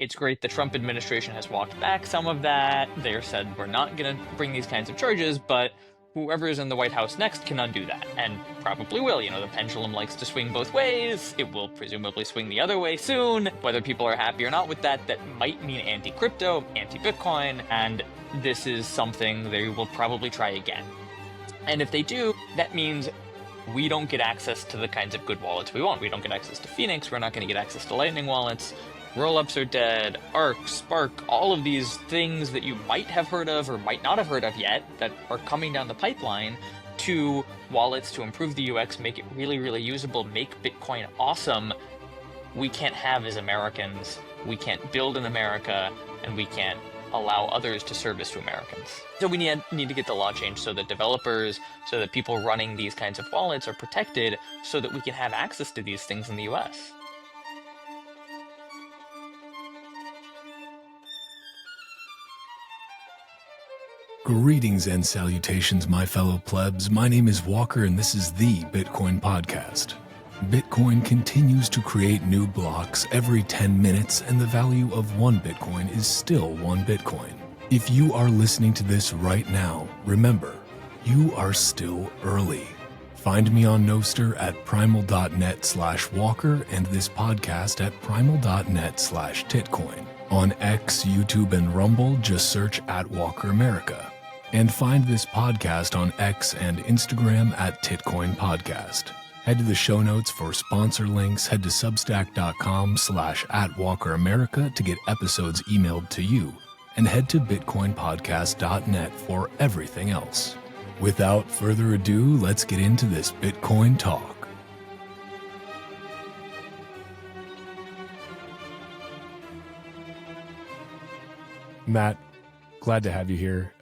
It's great the Trump administration has walked back some of that. They've said we're not going to bring these kinds of charges, but whoever is in the White House next can undo that, and probably will. The pendulum likes to swing both ways. It will presumably swing the other way soon. Whether people are happy or not with that, that might mean anti-crypto, anti-Bitcoin, and this is something they will probably try again. And if they do, that means we don't get access to the kinds of good wallets we want. We don't get access to Phoenix. We're not going to get access to Lightning wallets. Rollups are dead. Arc, Spark, all of these things that you might have heard of or might not have heard of yet that are coming down the pipeline to wallets to improve the UX, make it really, really usable, make Bitcoin awesome. We can't have as Americans. We can't build in America, and we can't allow others to service to Americans. So we need to get the law changed so that developers, so that people running these kinds of wallets are protected so that we can have access to these things in the US. Greetings and salutations, my fellow plebs. My name is Walker, and this is the Bitcoin Podcast. Bitcoin continues to create new blocks every 10 minutes, and the value of one Bitcoin is still one Bitcoin. If you are listening to this right now, remember, you are still early. Find me on Nostr at primal.net/Walker and this podcast at primal.net/Titcoin. On X, YouTube, and Rumble, just search @WalkerAmerica. And find this podcast on X and Instagram at Titcoin Podcast. Head to the show notes for sponsor links, head to substack.com/@WalkerAmerica to get episodes emailed to you, and head to bitcoinpodcast.net for everything else. Without further ado, let's get into this Bitcoin talk. Matt, glad to have you here.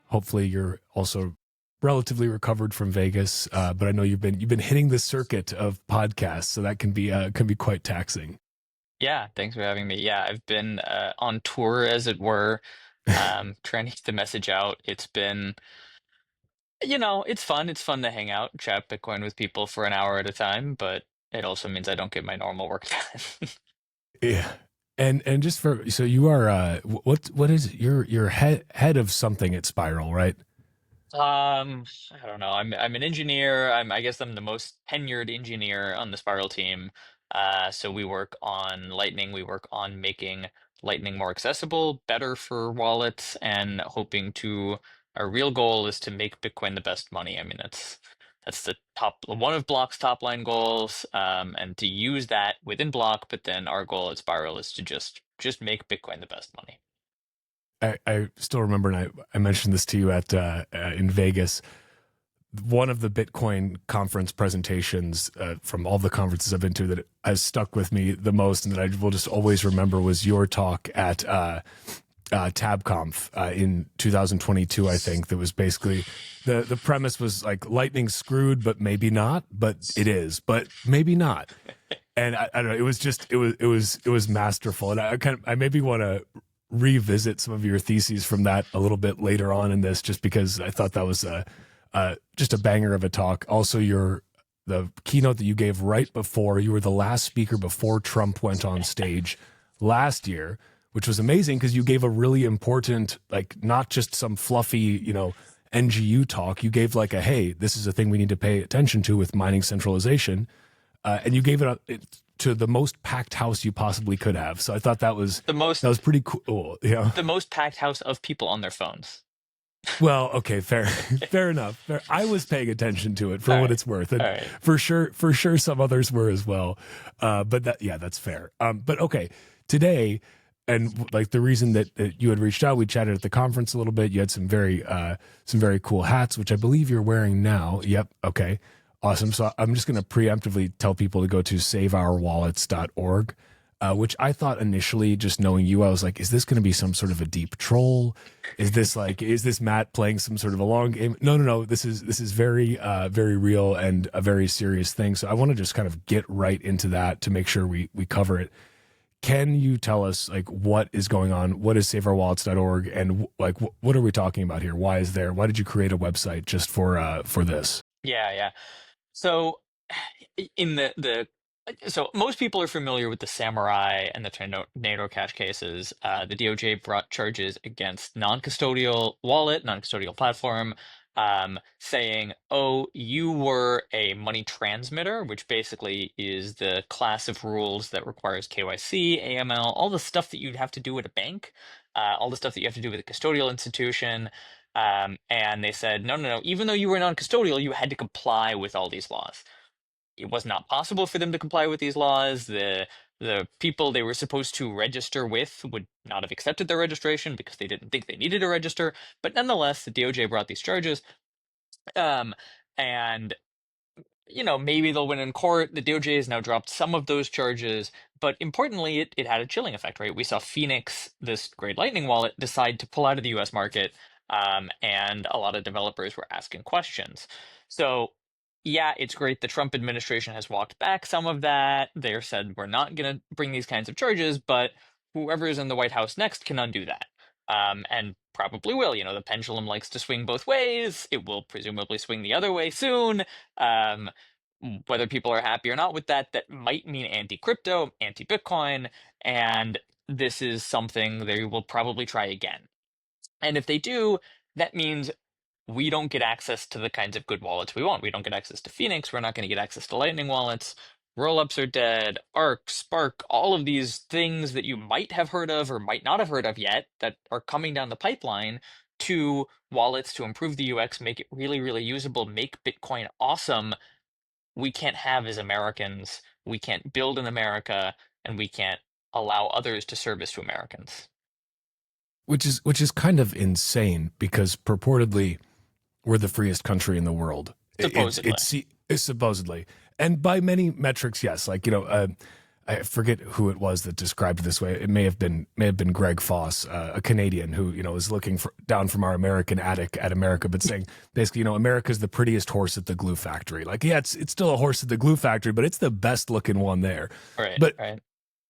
Hopefully you're also relatively recovered from Vegas, but I know you've been hitting the circuit of podcasts, so that can be quite taxing. Yeah, thanks for having me. Yeah, I've been on tour, as it were, trying to get the message out. It's been, it's fun. It's fun to hang out, chat Bitcoin with people for an hour at a time, but it also means I don't get my normal work done. Yeah. And just so you are what is it? You're head of something at Spiral, right? I don't know. I'm an engineer. I guess I'm the most tenured engineer on the Spiral team. So we work on Lightning. We work on making Lightning more accessible, better for wallets, and hoping to. Our real goal is to make Bitcoin the best money. I mean, that's the one of Block's top line goals, and to use that within Block. But then our goal at Spiral is to just make Bitcoin the best money. I still remember, and I mentioned this to you at in Vegas. One of the Bitcoin conference presentations from all the conferences I've been to that has stuck with me the most, and that I will just always remember, was your talk at TabConf in 2022, I think. That was basically the premise was like Lightning screwed, but maybe not, but it is, but maybe not. And I don't know, it was masterful, and I maybe want to revisit some of your theses from that a little bit later on in this, just because I thought that was just a banger of a talk. Also, the keynote that you gave right before, you were the last speaker before Trump went on stage last year, which was amazing because you gave a really important, like, not just some fluffy, NGU talk. You gave like hey, this is a thing we need to pay attention to with mining centralization. And you gave it to the most packed house you possibly could have. So I thought that was pretty cool. Yeah. The most packed house of people on their phones. Well, okay, fair enough. I was paying attention to it for what it's worth, and right. for sure some others were as well. But that's fair. But okay, today, and like the reason that you had reached out, we chatted at the conference a little bit. You had some very cool hats, which I believe you're wearing now. Yep. Okay. Awesome. So I'm just going to preemptively tell people to go to saveourwallets.org, which I thought initially, just knowing you, I was like, is this going to be some sort of a deep troll? Is this Matt playing some sort of a long game? No. This is very, very real and a very serious thing. So I want to just kind of get right into that to make sure we cover it. Can you tell us like what is going on? What is saveourwallets.org, and like what are we talking about here? Why did you create a website just for this? Yeah. So in the So most people are familiar with the Samurai and the Tornado Cash cases. The DOJ brought charges against non-custodial wallet, non-custodial platform, saying, "Oh, you were a money transmitter," which basically is the class of rules that requires KYC, AML, all the stuff that you'd have to do at a bank, all the stuff that you have to do with a custodial institution. And they said, no, no, no. Even though you were non-custodial, you had to comply with all these laws. It was not possible for them to comply with these laws. The people they were supposed to register with would not have accepted their registration because they didn't think they needed to register. But nonetheless, the DOJ brought these charges. Um, and maybe they'll win in court. The DOJ has now dropped some of those charges, but importantly, it had a chilling effect, right? We saw Phoenix, this great Lightning wallet, decide to pull out of the US market, and a lot of developers were asking questions. So, yeah, it's great the Trump administration has walked back some of that. They said we're not going to bring these kinds of charges, but whoever is in the White House next can undo that. And probably will. The pendulum likes to swing both ways. It will presumably swing the other way soon. Um, whether people are happy or not with that, that might mean anti-crypto, anti-Bitcoin, and this is something they will probably try again. And if they do, that means we don't get access to the kinds of good wallets we want. We don't get access to Phoenix. We're not going to get access to Lightning wallets. Rollups are dead. Arc, Spark, all of these things that you might have heard of or might not have heard of yet that are coming down the pipeline to wallets to improve the UX, make it really, really usable, make Bitcoin awesome. We can't have as Americans. We can't build in America, and we can't allow others to service to Americans. Which is kind of insane because purportedly we're the freest country in the world. Supposedly. It's supposedly, and by many metrics, yes. Like I forget who it was that described it this way. It may have been Greg Foss, a Canadian who is looking down from our American attic at America, but saying basically America's the prettiest horse at the glue factory. Like it's still a horse at the glue factory, but it's the best looking one there. Right. But right.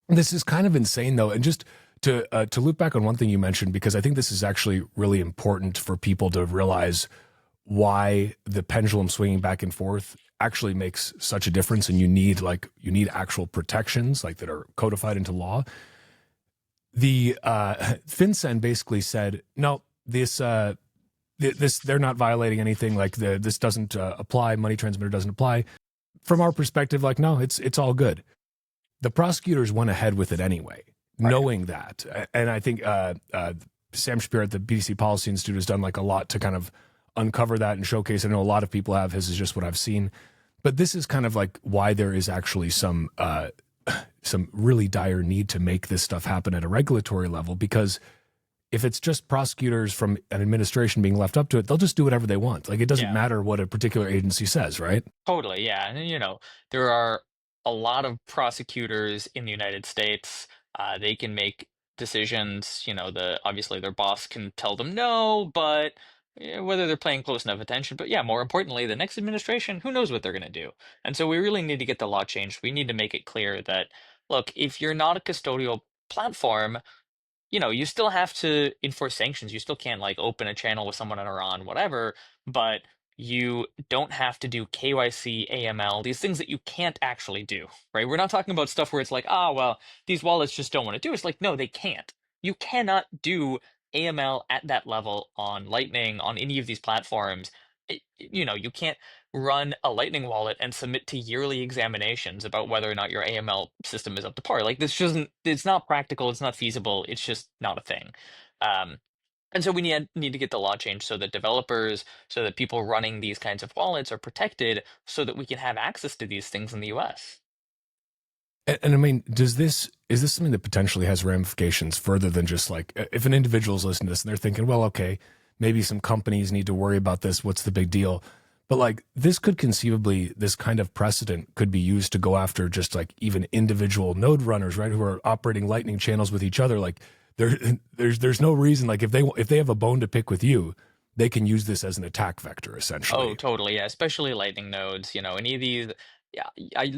this is kind of insane though, and just to loop back on one thing you mentioned, because I think this is actually really important for people to realize why the pendulum swinging back and forth actually makes such a difference, and you need actual protections like that are codified into law. The FinCEN basically said, no, this they're not violating anything. Like this doesn't apply. Money transmitter doesn't apply. From our perspective, like no, it's all good. The prosecutors went ahead with it anyway, knowing that. And I think Sam Shapiro at the BTC Policy Institute has done like a lot to kind of uncover that and showcase. I know a lot of people have. His is just what I've seen. But this is kind of like why there is actually some really dire need to make this stuff happen at a regulatory level, because if it's just prosecutors from an administration being left up to it, they'll just do whatever they want. Like it doesn't matter what a particular agency says, right? Totally, yeah. And there are a lot of prosecutors in the United States. They can make decisions. Obviously their boss can tell them no, but whether they're paying close enough attention. But yeah, more importantly, the next administration, who knows what they're going to do? And so we really need to get the law changed. We need to make it clear that, look, if you're not a custodial platform, you still have to enforce sanctions. You still can't like open a channel with someone on Iran, whatever, but you don't have to do KYC, AML, these things that you can't actually do, right? We're not talking about stuff where it's like, well, these wallets just don't want to do it. It's like, no, they can't. You cannot do AML at that level on Lightning, on any of these platforms. You can't run a Lightning wallet and submit to yearly examinations about whether or not your AML system is up to par. Like this isn't, it's not practical, it's not feasible, it's just not a thing. And so we need to get the law changed so that developers, so that people running these kinds of wallets are protected so that we can have access to these things in the US. And I mean, is this something that potentially has ramifications further than just like, if an individual's listening to this and they're thinking, well, okay, maybe some companies need to worry about this, what's the big deal? But like this could conceivably, this kind of precedent could be used to go after just like even individual node runners, right, who are operating Lightning channels with each other. Like there's no reason, like if they have a bone to pick with you, they can use this as an attack vector essentially. Oh, totally. Yeah, especially Lightning nodes. Any of these Yeah,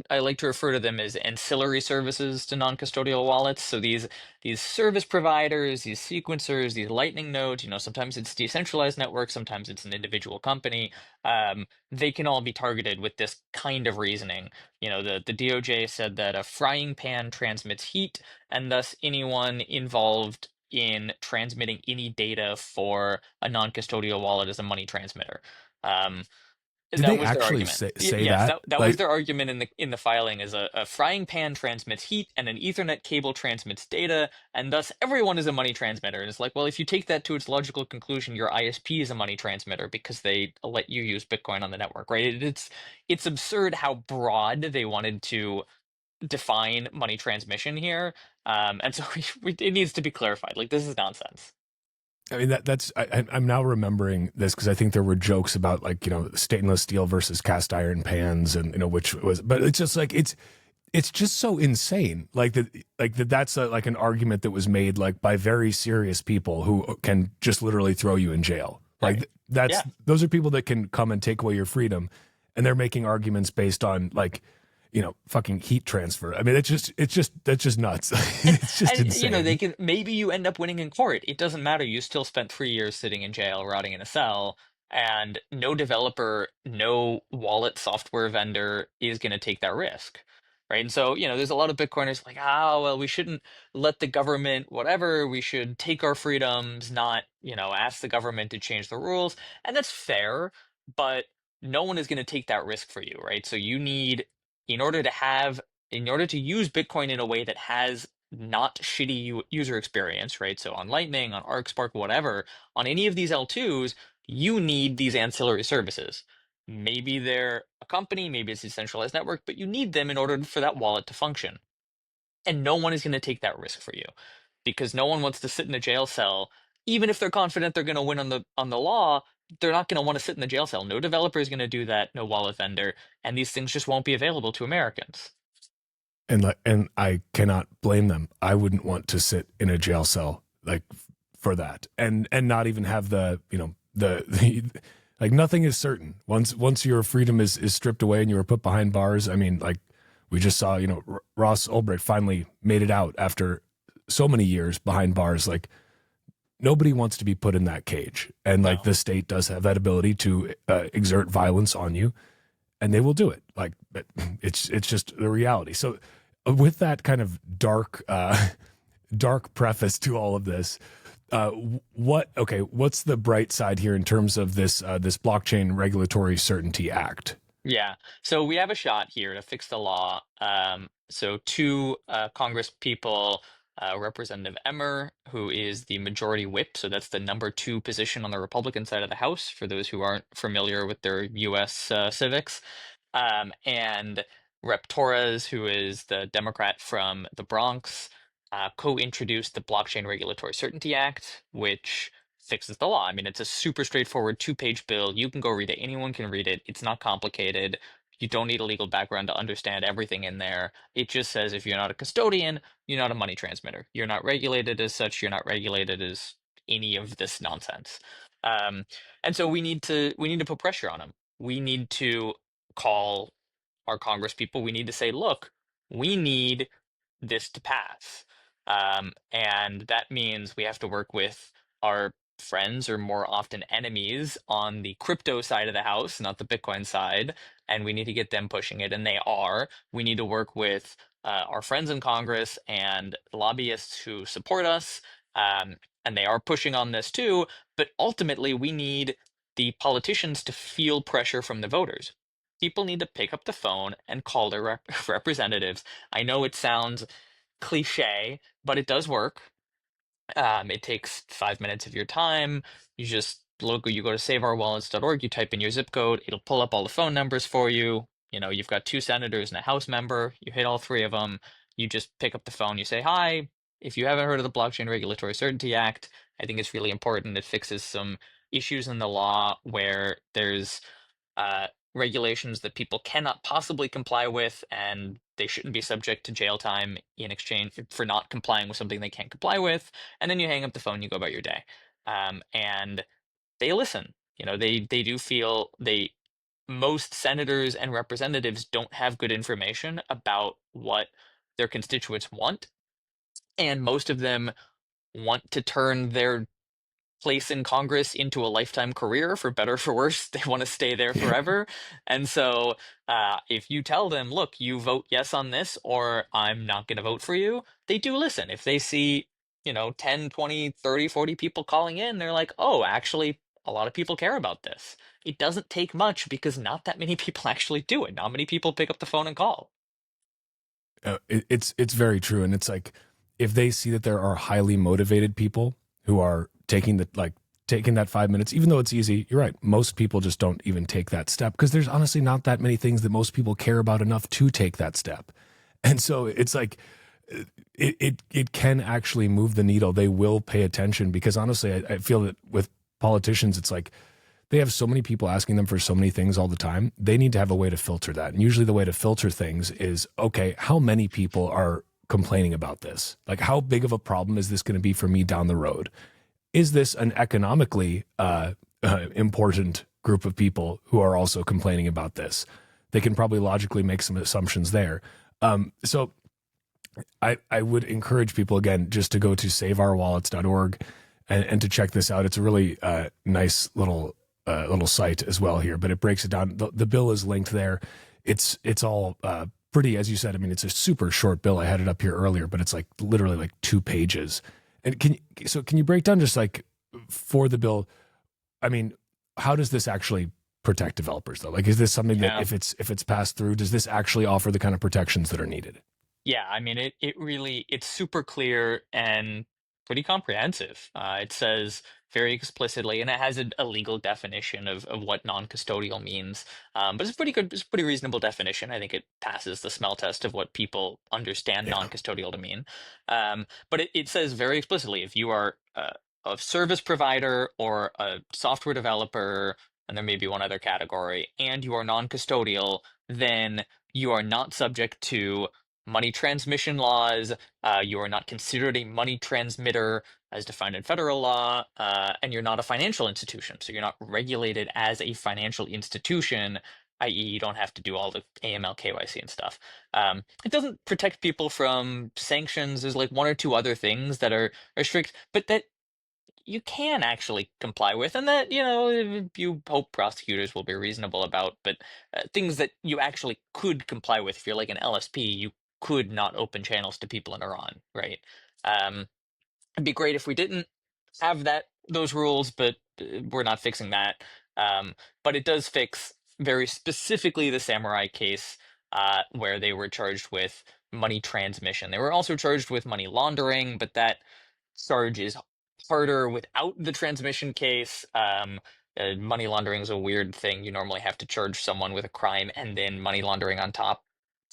I like to refer to them as ancillary services to non-custodial wallets. So these service providers, these sequencers, these Lightning nodes, sometimes it's decentralized network, sometimes it's an individual company. They can all be targeted with this kind of reasoning. The DOJ said that a frying pan transmits heat, and thus anyone involved in transmitting any data for a non-custodial wallet is a money transmitter. Um, Did that they was their actually argument. say Yes, that? that was Like, their argument in the filing is a frying pan transmits heat and an Ethernet cable transmits data, and thus everyone is a money transmitter. And it's like, well, if you take that to its logical conclusion, your ISP is a money transmitter because they let you use Bitcoin on the network, right? It's absurd how broad they wanted to define money transmission here. And so it needs to be clarified. Like, this is nonsense. I mean, I'm now remembering this because I think there were jokes about, like, stainless steel versus cast iron pans, and which was, but it's just like it's just so insane, that's like an argument that was made, like, by very serious people who can just literally throw you in jail. Right. Like, that's Yeah. those are people that can come and take away your freedom, and they're making arguments based on, like, fucking heat transfer. I mean, that's just nuts. And It's just they insane. can, maybe you end up winning in court. It doesn't matter. You still spent 3 years sitting in jail, rotting in a cell, and no developer, no wallet software vendor is going to take that risk, right? And so, there's a lot of Bitcoiners like, well, we shouldn't let the government, whatever. We should take our freedoms, not, ask the government to change the rules. And that's fair, but no one is going to take that risk for you, right? So you need, in order to have in order to use Bitcoin in a way that has not shitty user experience, right? So on Lightning, on ArcSpark, whatever, on any of these L2s, you need these ancillary services. Maybe they're a company, maybe it's a centralized network, but you need them in order for that wallet to function. And no one is going to take that risk for you because no one wants to sit in a jail cell, even if they're confident they're going to win on the law. They're not going to want to sit in the jail cell. No developer is going to do that, no wallet vendor, and these things just won't be available to Americans. And I cannot blame them. I wouldn't want to sit in a jail cell, like, for that, and not even have the like, nothing is certain. Once your freedom is stripped away and you were put behind bars. I mean, like, we just saw, Ross Ulbricht finally made it out after so many years behind bars. Like, nobody wants to be put in that cage, and, like, No. the state does have that ability to exert violence on you, and they will do it. Like, it's just the reality. So, with that kind of dark preface to all of this, what's the bright side here in terms of this Blockchain Regulatory Certainty Act? Yeah. So we have a shot here to fix the law. So two Congress people, Representative Emmer, who is the majority whip, so that's the number 2 position on the Republican side of the House, for those who aren't familiar with their U.S. Civics, and Rep. Torres, who is the Democrat from the Bronx, co-introduced the Blockchain Regulatory Certainty Act, which fixes the law. I mean, it's a super straightforward 2-page bill. You can go read it. Anyone can read it. It's not complicated. You don't need a legal background to understand everything in there. It just says if you're not a custodian, you're not a money transmitter. You're not regulated as such. You're not regulated as any of this nonsense. Um, and so we need to put pressure on them. We need to call our Congress people. We need to say, look, we need this to pass. And that means we have to work with our friends, or more often enemies, on the crypto side of the house, not the Bitcoin side. And we need to get them pushing it. And they are. We need to work with our friends in Congress and lobbyists who support us. And they are pushing on this too. But ultimately, we need the politicians to feel pressure from the voters. People need to pick up the phone and call their representatives. I know it sounds cliche, but it does work. It takes 5 minutes of your time. You go to saveourwallets.org, you type in your zip code, it'll pull up all the phone numbers for you. You've got 2 senators and a House member. You hit all 3 of them. You just pick up the phone, you say, "Hi, if you haven't heard of the Blockchain Regulatory Certainty Act, I think it's really important. It fixes some issues in the law where there's uh, regulations that people cannot possibly comply with, and they shouldn't be subject to jail time in exchange for not complying with something they can't comply with." And then you hang up the phone, you go about your day. And they listen. They do feel most senators and representatives don't have good information about what their constituents want, and most of them want to turn their place in Congress into a lifetime career, for better or for worse. They want to stay there forever. And so if you tell them, look, you vote yes on this, or I'm not going to vote for you, they do listen. If they see, 10, 20, 30, 40 people calling in, they're like, oh, actually, a lot of people care about this. It doesn't take much because not that many people actually do it. Not many people pick up the phone and call. It's very true, and it's like if they see that there are highly motivated people who are taking that 5 minutes, even though it's easy. You're right. Most people just don't even take that step because there's honestly not that many things that most people care about enough to take that step, and so it's like it can actually move the needle. They will pay attention because honestly, I feel that with politicians, it's like they have so many people asking them for so many things all the time. They need to have a way to filter that. And usually the way to filter things is, okay, how many people are complaining about this? Like, how big of a problem is this going to be for me down the road? Is this an economically important group of people who are also complaining about this? They can probably logically make some assumptions there. So I would encourage people, again, just to go to saveourwallets.org and to check this out. It's a really nice little site as well here, but it breaks it down. The bill is linked there. It's all pretty, as you said. I mean, it's a super short bill. I had it up here earlier, but it's like literally like 2 pages. And can you break down just like for the bill? I mean, how does this actually protect developers though? Like, is this something that if it's passed through, does this actually offer the kind of protections that are needed? Yeah, I mean, it really, it's super clear and pretty comprehensive. It says very explicitly, and it has a legal definition of what non-custodial means. But it's pretty good, it's a pretty reasonable definition. I think it passes the smell test of what people understand Yeah. non-custodial to mean. But it says very explicitly, if you are a service provider or a software developer, and there may be one other category, and you are non-custodial, then you are not subject to money transmission laws. You are not considered a money transmitter as defined in federal law, and you're not a financial institution. So you're not regulated as a financial institution, i.e., you don't have to do all the AML, KYC, and stuff. It doesn't protect people from sanctions. There's like one or two other things that are strict, but that you can actually comply with, and that you hope prosecutors will be reasonable about. But things that you actually could comply with, if you're like an LSP, you could not open channels to people in Iran, right? um, it'd be great if we didn't have those rules, but we're not fixing that. But it does fix very specifically the Samurai case, where they were charged with money transmission. They were also charged with money laundering, but that charge is harder without the transmission case. Money laundering is a weird thing. You normally have to charge someone with a crime and then money laundering on top.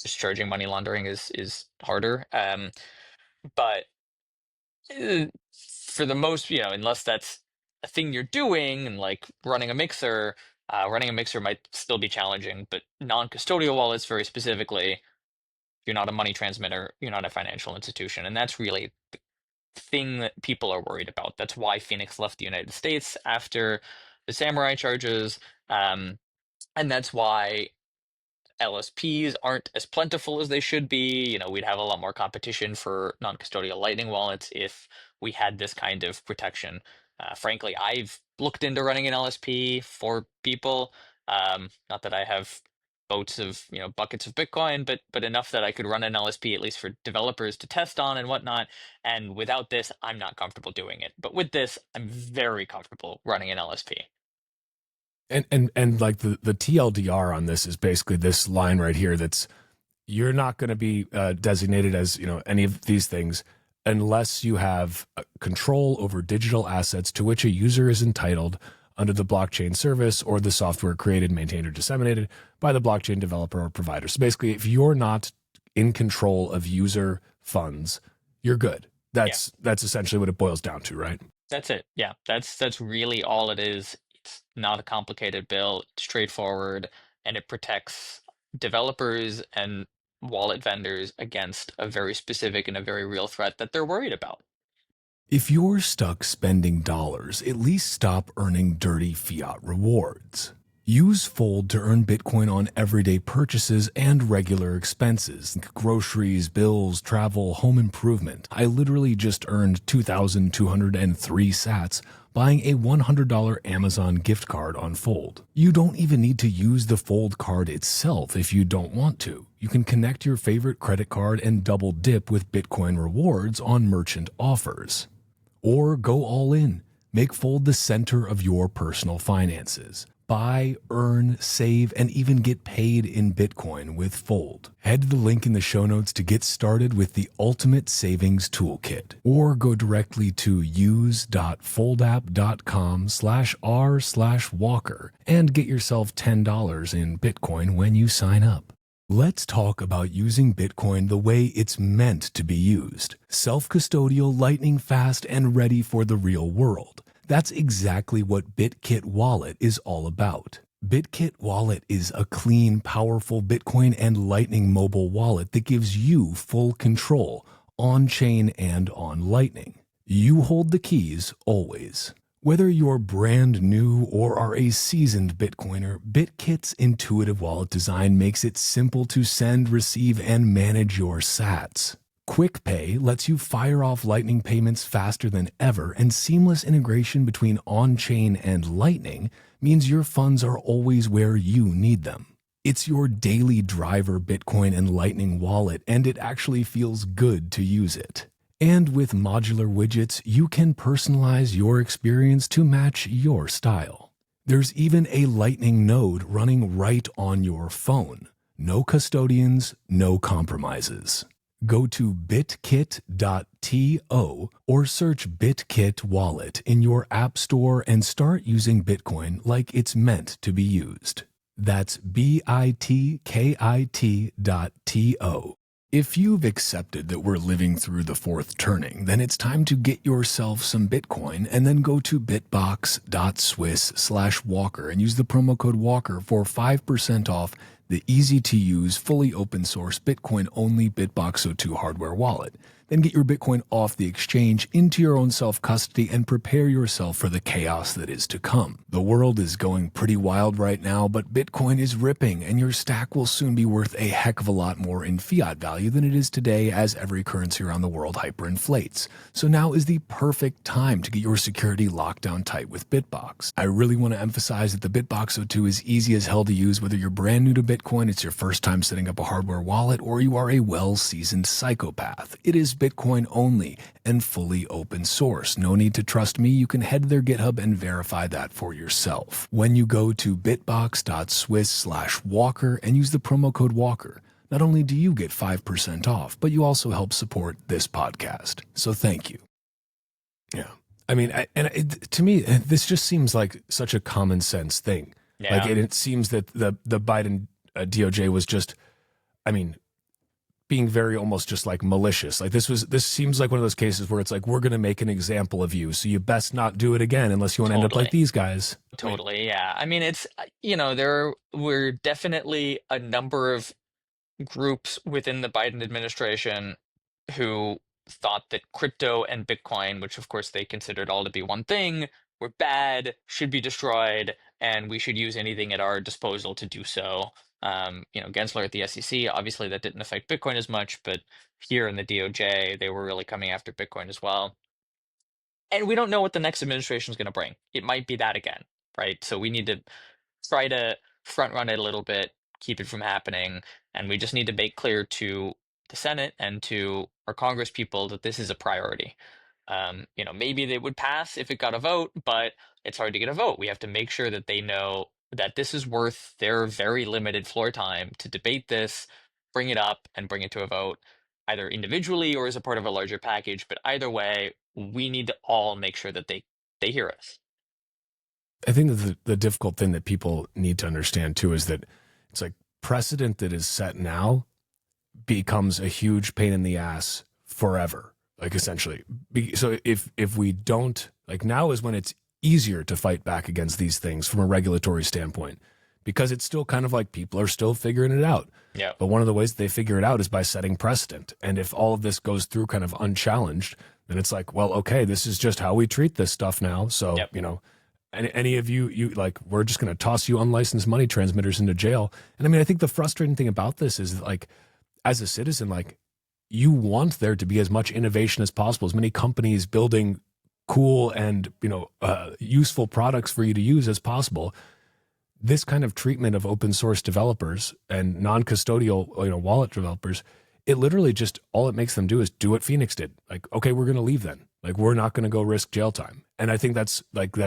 Just charging money laundering is harder. But for the most, unless that's a thing you're doing, and like running a mixer might still be challenging. But non-custodial wallets, very specifically, you're not a money transmitter, you're not a financial institution, and that's really thing that people are worried about. That's why Phoenix left the United States after the Samurai charges. And that's why LSPs aren't as plentiful as they should be. We'd have a lot more competition for non-custodial Lightning wallets if we had this kind of protection. Frankly, I've looked into running an LSP for people. Not that I have boats of, buckets of Bitcoin, but enough that I could run an LSP at least for developers to test on and whatnot. And without this, I'm not comfortable doing it. But with this, I'm very comfortable running an LSP. And like the TLDR on this is basically this line right here. That's you're not going to be designated as any of these things unless you have control over digital assets to which a user is entitled under the blockchain service or the software created, maintained, or disseminated by the blockchain developer or provider. So basically, if you're not in control of user funds, you're good. That's essentially what it boils down to, right? That's it. Yeah, that's really all it is. It's not a complicated bill. It's straightforward, and it protects developers and wallet vendors against a very specific and a very real threat that they're worried about. If you're stuck spending dollars, at least stop earning dirty fiat rewards. Use Fold to earn Bitcoin on everyday purchases and regular expenses, like groceries, bills, travel, home improvement. I literally just earned 2,203 sats buying a $100 Amazon gift card on Fold. You don't even need to use the Fold card itself if you don't want to. You can connect your favorite credit card and double dip with Bitcoin rewards on merchant offers. Or go all in. Make Fold the center of your personal finances. Buy, earn, save, and even get paid in Bitcoin with Fold. Head to the link in the show notes to get started with the ultimate savings toolkit, or go directly to use.foldapp.com/r/walker and get yourself $10 in Bitcoin when you sign up. Let's talk about using Bitcoin the way it's meant to be used. Self-custodial, lightning fast, and ready for the real world. That's exactly what BitKit Wallet is all about. BitKit Wallet is a clean, powerful Bitcoin and Lightning mobile wallet that gives you full control on-chain and on Lightning. You hold the keys always. Whether you're brand new or are a seasoned Bitcoiner, BitKit's intuitive wallet design makes it simple to send, receive, and manage your sats. Quick Pay lets you fire off Lightning payments faster than ever, and seamless integration between on-chain and Lightning means your funds are always where you need them. It's your daily driver Bitcoin and Lightning wallet, and it actually feels good to use it. And with modular widgets, you can personalize your experience to match your style. There's even a Lightning node running right on your phone. No custodians, no compromises. Go to bitkit.to or search BitKit Wallet in your app store and start using Bitcoin like it's meant to be used. That's bitkit.to. If you've accepted that we're living through the fourth turning, then it's time to get yourself some Bitcoin and then go to bitbox.swiss/walker and use the promo code WALKER for 5% off the easy-to-use, fully open-source, Bitcoin-only BitBox02 hardware wallet. Then get your Bitcoin off the exchange into your own self-custody and prepare yourself for the chaos that is to come. The world is going pretty wild right now, but Bitcoin is ripping, and your stack will soon be worth a heck of a lot more in fiat value than it is today, as every currency around the world hyperinflates. So now is the perfect time to get your security locked down tight with Bitbox. I really want to emphasize that the BitBox02 is easy as hell to use, whether you're brand new to Bitcoin, it's your first time setting up a hardware wallet, or you are a well-seasoned psychopath. It is Bitcoin only and fully open source. No need to trust me. You can head to their GitHub and verify that for yourself. When you go to bitbox.swiss/walker and use the promo code WALKER, not only do you get 5% off, but you also help support this podcast. So thank you. Yeah. I mean, to me, this just seems like such a common sense thing. Yeah. Like, it seems that the Biden DOJ was just, I mean, being very almost just like malicious. Like this seems like one of those cases where it's like, we're going to make an example of you, so you best not do it again unless you want to end up like these guys. Totally, yeah. I mean, it's, there were definitely a number of groups within the Biden administration who thought that crypto and Bitcoin, which of course they considered all to be one thing, were bad, should be destroyed, and we should use anything at our disposal to do so. Gensler at the SEC, obviously that didn't affect Bitcoin as much, but here in the DOJ, they were really coming after Bitcoin as well. And we don't know what the next administration is going to bring. It might be that again, right? So we need to try to front run it a little bit, keep it from happening, and we just need to make clear to the Senate and to our Congress people that this is a priority. Maybe they would pass if it got a vote, but it's hard to get a vote. We have to make sure that they know that this is worth their very limited floor time to debate this, bring it up, and bring it to a vote, either individually or as a part of a larger package. But either way, we need to all make sure that they hear us. I think that the difficult thing that people need to understand too is that it's like precedent that is set now becomes a huge pain in the ass forever, like essentially. So if we don't, like, now is when it's easier to fight back against these things from a regulatory standpoint, because it's still kind of like people are still figuring it out. Yeah. But one of the ways they figure it out is by setting precedent. And if all of this goes through kind of unchallenged, then it's like, well, okay, this is just how we treat this stuff now. So, Yep. any of you like, we're just going to toss you unlicensed money transmitters into jail. And I mean, I think the frustrating thing about this is like, as a citizen, like, you want there to be as much innovation as possible, as many companies building cool and useful products for you to use as possible. This kind of treatment of open source developers and non-custodial wallet developers, it literally just, all it makes them do is do what Phoenix did. Like, okay, we're going to leave then. Like, we're not going to go risk jail time. And I think that's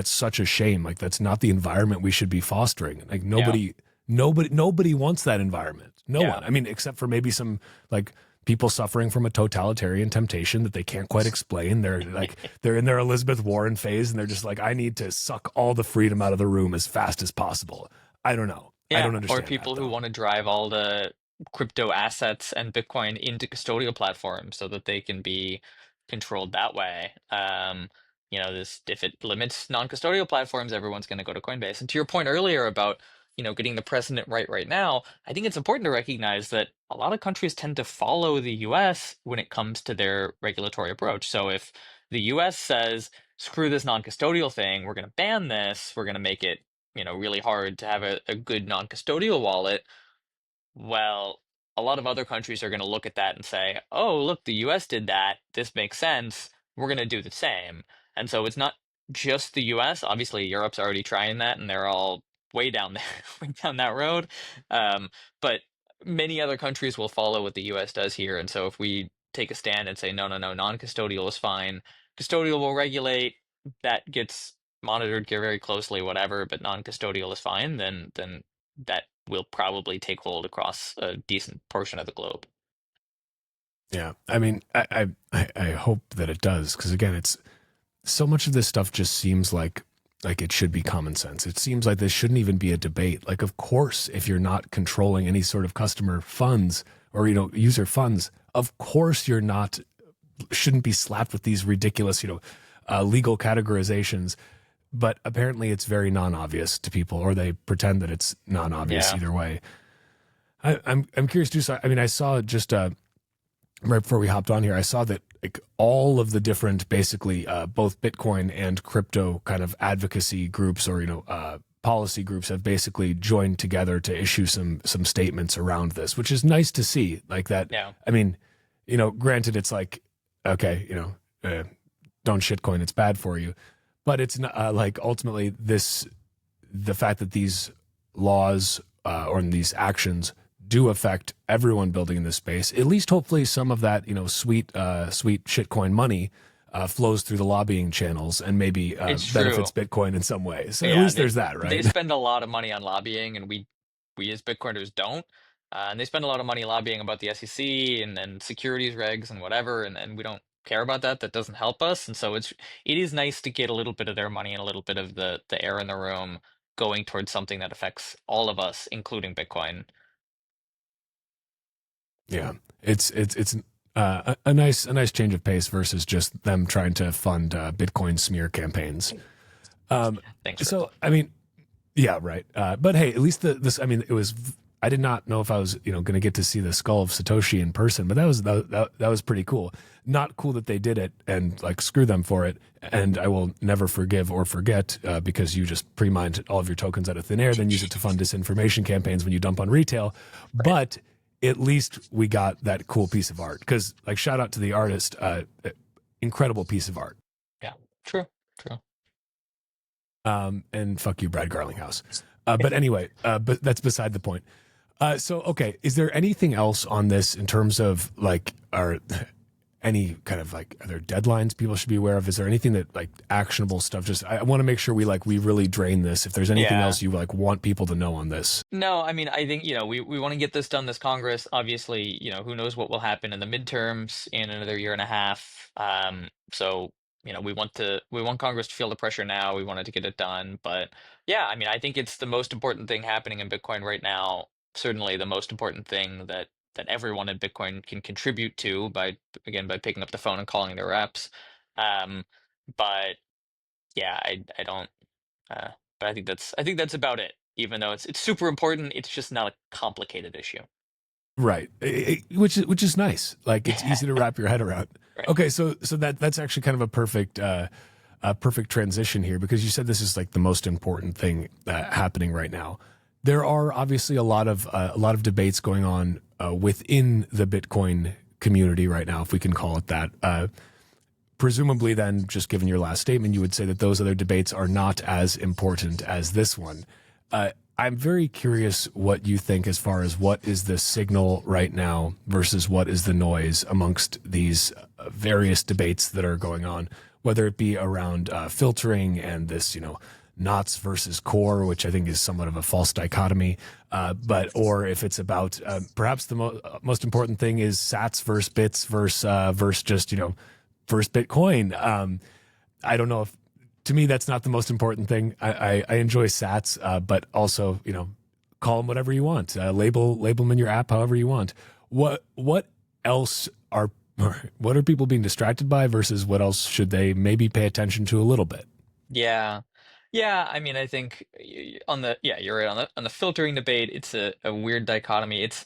such a shame. Like, that's not the environment we should be fostering. Like, nobody wants that environment. No one. I mean, except for maybe some like people suffering from a totalitarian temptation that they can't quite explain. They're like, they're in their Elizabeth Warren phase, and they're just like, I need to suck all the freedom out of the room as fast as possible. I don't know. I don't understand. Or people who want to drive all the crypto assets and Bitcoin into custodial platforms so that they can be controlled that way. This, if it limits non-custodial platforms, everyone's going to go to Coinbase. And to your point earlier about getting the precedent right now, I think it's important to recognize that a lot of countries tend to follow the US when it comes to their regulatory approach. So if the US says, screw this non-custodial thing, we're going to ban this, we're going to make it really hard to have a good non-custodial wallet, well, a lot of other countries are going to look at that and say, oh, look, the US did that. This makes sense. We're going to do the same. And so it's not just the US. Obviously, Europe's already trying that, and they're all way down there, way down that road. But many other countries will follow what the US does here. And so if we take a stand and say, no, non-custodial is fine, custodial will regulate, that gets monitored very closely, whatever, but non-custodial is fine, then that will probably take hold across a decent portion of the globe. Yeah, I mean, I hope that it does, because again, it's so much of this stuff just seems like it should be common sense. It seems like this shouldn't even be a debate. Like, of course, if you're not controlling any sort of customer funds or user funds, of course shouldn't be slapped with these ridiculous legal categorizations. But apparently it's very non-obvious to people, or they pretend that it's non-obvious either way. I'm curious too. So, I mean, I saw just right before we hopped on here, I saw that like all of the different, basically both Bitcoin and crypto kind of advocacy groups or policy groups have basically joined together to issue some statements around this, which is nice to see. Like that. Yeah. I mean, granted, it's like, okay, don't shitcoin, it's bad for you. But it's not like ultimately the fact that these laws or these actions do affect everyone building in this space. At least hopefully some of that sweet shitcoin money flows through the lobbying channels and maybe benefits Bitcoin in some way. So at least there's that, right? They spend a lot of money on lobbying, and we as Bitcoiners don't. And they spend a lot of money lobbying about the SEC and securities regs and whatever, and we don't care about that. That doesn't help us. And so it is nice to get a little bit of their money and a little bit of the air in the room going towards something that affects all of us, including Bitcoin. Yeah, it's a nice change of pace versus just them trying to fund Bitcoin smear campaigns. Thanks. So I mean, yeah, right. But hey, at least this. I mean, it was. I did not know if I was, going to get to see the skull of Satoshi in person, but that was pretty cool. Not cool that they did it, and like screw them for it. And I will never forgive or forget because you just pre-mined all of your tokens out of thin air, then use it to fund disinformation campaigns when you dump on retail. Right. But at least we got that cool piece of art, because like shout out to the artist, incredible piece of art. Yeah, true. And fuck you, Brad Garlinghouse. But anyway, but that's beside the point. So, okay, is there anything else on this in terms of like, are any kind of like, are there deadlines people should be aware of? Is there anything that like actionable stuff? Just, I want to make sure we really drain this. If there's anything else you like want people to know on this. No, I mean, I think, we want to get this done this Congress. Obviously, who knows what will happen in the midterms in another year and a half. So, we want Congress to feel the pressure now. We wanted to get it done. But yeah, I mean, I think it's the most important thing happening in Bitcoin right now. Certainly the most important thing that everyone in Bitcoin can contribute to by picking up the phone and calling their reps. But yeah, I don't. But I think that's about it. Even though it's super important, it's just not a complicated issue. Right, which is nice. Like it's easy to wrap your head around. Right. Okay, so that's actually kind of a perfect perfect transition here because you said this is like the most important thing happening right now. There are obviously a lot of debates going on within the Bitcoin community right now, if we can call it that. Presumably, then, just given your last statement, you would say that those other debates are not as important as this one. I'm very curious what you think as far as what is the signal right now versus what is the noise amongst these various debates that are going on, whether it be around filtering and this, knots versus core, which I think is somewhat of a false dichotomy, or if it's about perhaps the most important thing is Sats versus bits versus just first Bitcoin. I don't know if, to me, that's not the most important thing. I enjoy Sats, but also, call them whatever you want. Label them in your app however you want. What else what are people being distracted by versus what else should they maybe pay attention to a little bit? Yeah. Yeah, I mean, I think on the yeah, you're right on the filtering debate. It's a weird dichotomy. It's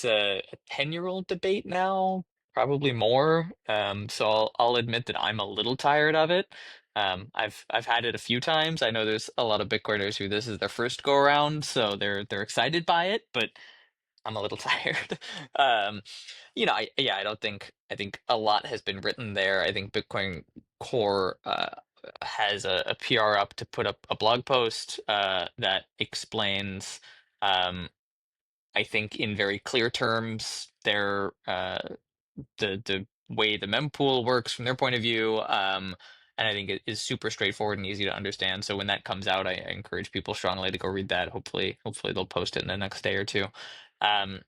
a 10-year-old debate now, probably more. So I'll admit that I'm a little tired of it. I've had it a few times. I know there's a lot of Bitcoiners who this is their first go around, so they're excited by it, but I'm a little tired. Um, I don't think I think a lot has been written there. I think Bitcoin Core has a PR up to put up a blog post that explains. Um, I think in very clear terms, the way the mempool works from their point of view, and I think it is super straightforward and easy to understand. So when that comes out, I encourage people strongly to go read that. Hopefully they'll post it in the next day or two. Um,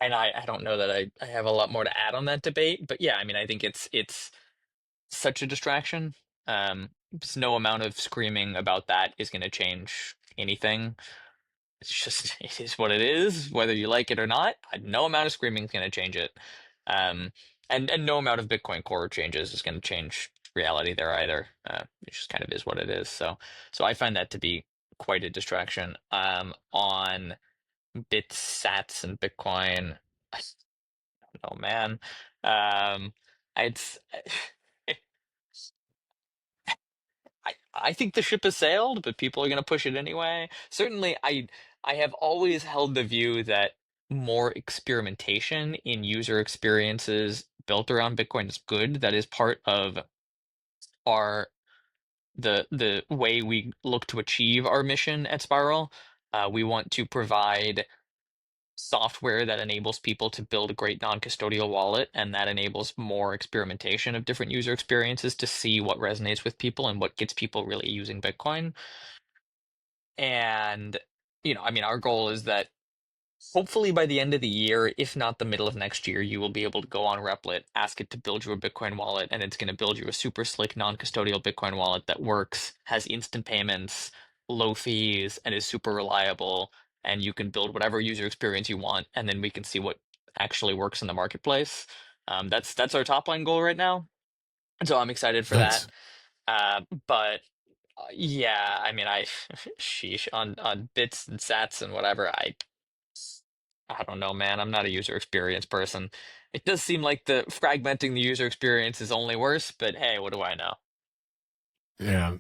and I don't know that I have a lot more to add on that debate, but yeah, I mean I think it's such a distraction. Just no amount of screaming about that is going to change anything. It's just it is what it is, whether you like it or not. No amount of screaming is going to change it, um, and no amount of Bitcoin Core changes is going to change reality there either. It just kind of is what it is. So I find that to be quite a distraction. On bits, Sats, and Bitcoin, I don't know, man. Um, it's I think the ship has sailed, but people are going to push it anyway. Certainly, I have always held the view that more experimentation in user experiences built around Bitcoin is good. That is part of our the way we look to achieve our mission at Spiral. We want to provide software that enables people to build a great non-custodial wallet, and that enables more experimentation of different user experiences to see what resonates with people and what gets people really using Bitcoin. And, I mean, our goal is that hopefully by the end of the year, if not the middle of next year, you will be able to go on Replit, ask it to build you a Bitcoin wallet, and it's going to build you a super slick non-custodial Bitcoin wallet that works, has instant payments, low fees, and is super reliable. And you can build whatever user experience you want, and then we can see what actually works in the marketplace. That's our top line goal right now. And so I'm excited for that. Nice. But yeah, I mean, sheesh, on bits and sats and whatever. I don't know, man. I'm not a user experience person. It does seem like the fragmenting the user experience is only worse, but hey, what do I know? Yeah.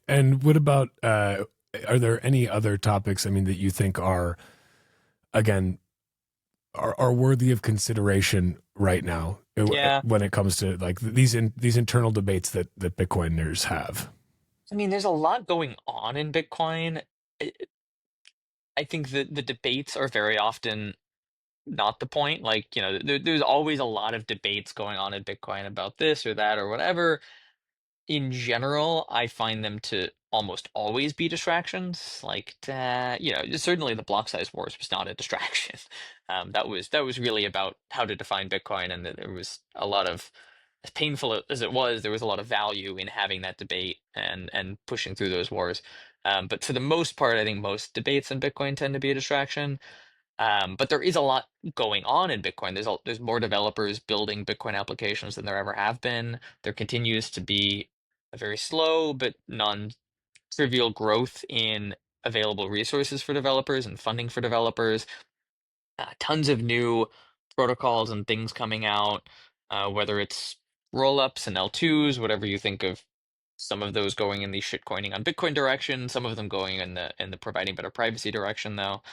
And what about, are there any other topics, I mean, that you think are, again, are worthy of consideration right now Yeah, when it comes to like these internal debates that Bitcoiners have? I mean, there's a lot going on in Bitcoin. I, I think that the debates are very often not the point. Like, there's always a lot of debates going on in Bitcoin about this or that or whatever. In general, I find them to almost always be distractions. Like, certainly the block size wars was not a distraction. That was really about how to define Bitcoin, and that there was a lot of, as painful as it was, there was a lot of value in having that debate and pushing through those wars. But for the most part, I think most debates in Bitcoin tend to be a distraction. But there is a lot going on in Bitcoin. There's more developers building Bitcoin applications than there ever have been. There continues to be a very slow but non-trivial growth in available resources for developers and funding for developers. Tons of new protocols and things coming out, whether it's roll-ups and L2s, whatever you think of. Some of those going in the shitcoining on Bitcoin direction, some of them going in the providing better privacy direction though,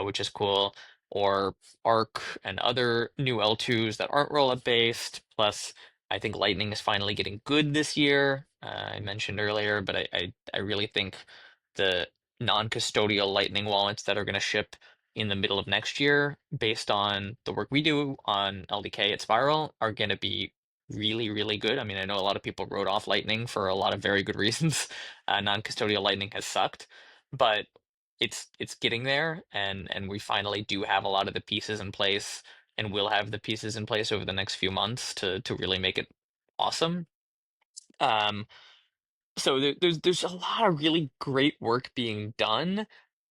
which is cool. Or Arc and other new L2s that aren't roll-up based. Plus, I think Lightning is finally getting good this year. I mentioned earlier, but I really think the non-custodial Lightning wallets that are going to ship in the middle of next year, based on the work we do on LDK at Spiral, are going to be really, really good. I mean, I know a lot of people wrote off Lightning for a lot of very good reasons. Non-custodial Lightning has sucked, but it's getting there, and we finally do have a lot of the pieces in place, and will have the pieces in place over the next few months to really make it awesome. Um, so there's a lot of really great work being done.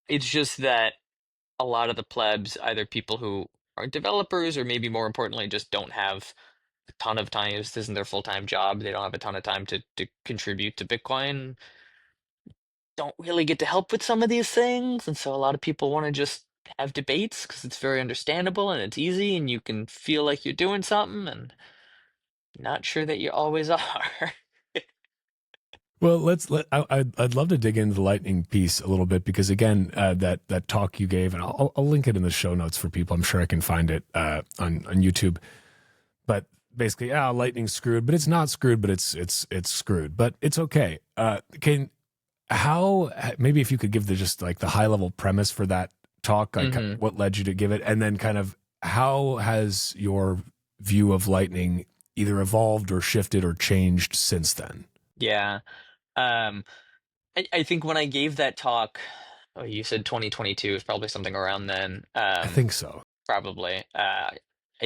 It's just that a lot of the plebs, either people who are developers or maybe more importantly just don't have a ton of time. This isn't their full-time job. They don't have a ton of time to contribute to Bitcoin. Don't really get to help with some of these things. And so a lot of people want to just have debates because it's very understandable and it's easy and you can feel like you're doing something and not sure that you always are. Well, I'd love to dig into the Lightning piece a little bit because again, that talk you gave, and I'll link it in the show notes for people. I'm sure I can find it on YouTube. But basically, Lightning's screwed, but it's not screwed, but it's screwed, but it's okay. Can how maybe if you could give just like the high level premise for that talk, like hmm what led you to give it, and then kind of how has your view of Lightning either evolved or shifted or changed since then? Yeah. Um, I think when I gave that talk, oh, you said 2022 is probably something around then. I think so. Probably. I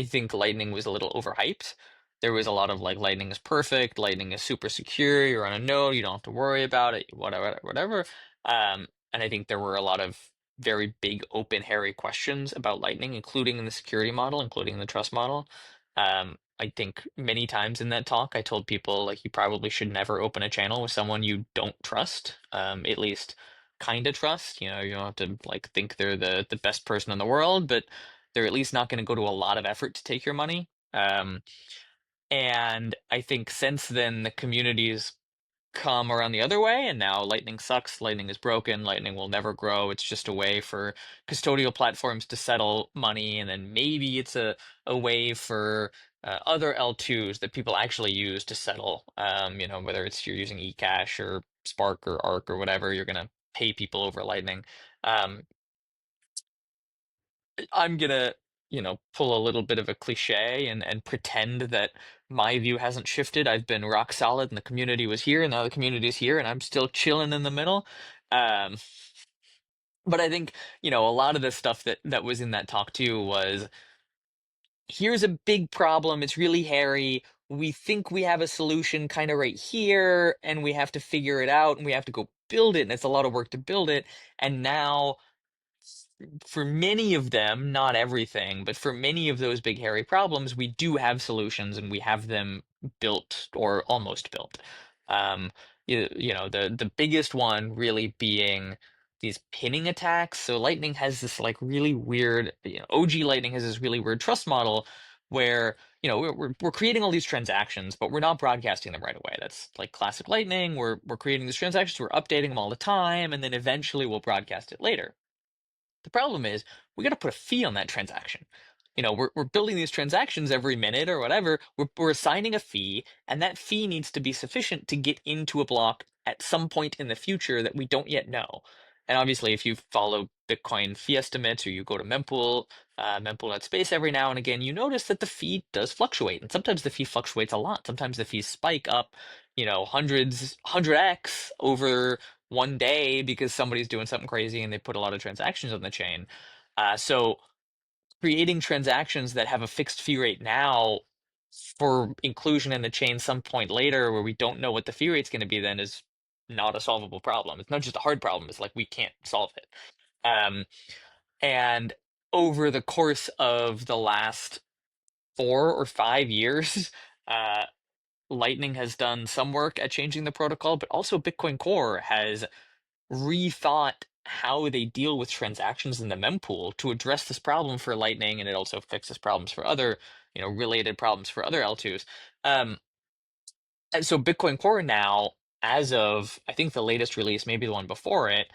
think Lightning was a little overhyped. There was a lot of like Lightning is perfect, Lightning is super secure, you're on a node, you don't have to worry about it, whatever, whatever. And I think there were a lot of very big, open, hairy questions about Lightning, including in the security model, including in the trust model. I think many times in that talk, I told people like you probably should never open a channel with someone you don't trust, at least kind of trust. You know, you don't have to like think they're the best person in the world, but they're at least not going to go to a lot of effort to take your money. And I think since then, the community's come around the other way, and now Lightning sucks, Lightning is broken, Lightning will never grow. It's just a way for custodial platforms to settle money, and then maybe it's a way for other L2s that people actually use to settle. Whether it's you're using eCash or Spark or Arc or whatever, you're gonna pay people over Lightning. Um, I'm gonna, pull a little bit of a cliche and pretend that my view hasn't shifted. I've been rock solid, and the community was here, and now the community is here, and I'm still chilling in the middle. Um, but I think, a lot of the stuff that was in that talk too was here's a big problem. It's really hairy. We think we have a solution kind of right here, and we have to figure it out, and we have to go build it, and it's a lot of work to build it. And now for many of them, not everything, but for many of those big hairy problems, we do have solutions and we have them built or almost built. Um, the biggest one really being these pinning attacks. So Lightning has this like really weird, OG Lightning has this really weird trust model where we're creating all these transactions, but we're not broadcasting them right away. That's like classic Lightning. We're creating these transactions, we're updating them all the time, and then eventually we'll broadcast it later. The problem is we got to put a fee on that transaction. We're building these transactions every minute or whatever. We're assigning a fee, and that fee needs to be sufficient to get into a block at some point in the future that we don't yet know. And obviously, if you follow Bitcoin fee estimates or you go to mempool, mempool.space every now and again, you notice that the fee does fluctuate. And sometimes the fee fluctuates a lot. Sometimes the fees spike up, hundreds, 100x over one day because somebody's doing something crazy and they put a lot of transactions on the chain. So creating transactions that have a fixed fee rate now for inclusion in the chain some point later where we don't know what the fee rate's going to be then is not a solvable problem. It's not just a hard problem. It's like we can't solve it. Um, and over the course of the last 4 or 5 years, uh, Lightning has done some work at changing the protocol, but also Bitcoin Core has rethought how they deal with transactions in the mempool to address this problem for Lightning, and it also fixes problems for other, related problems for other L2s. And so Bitcoin Core now, as of I think the latest release, maybe the one before it,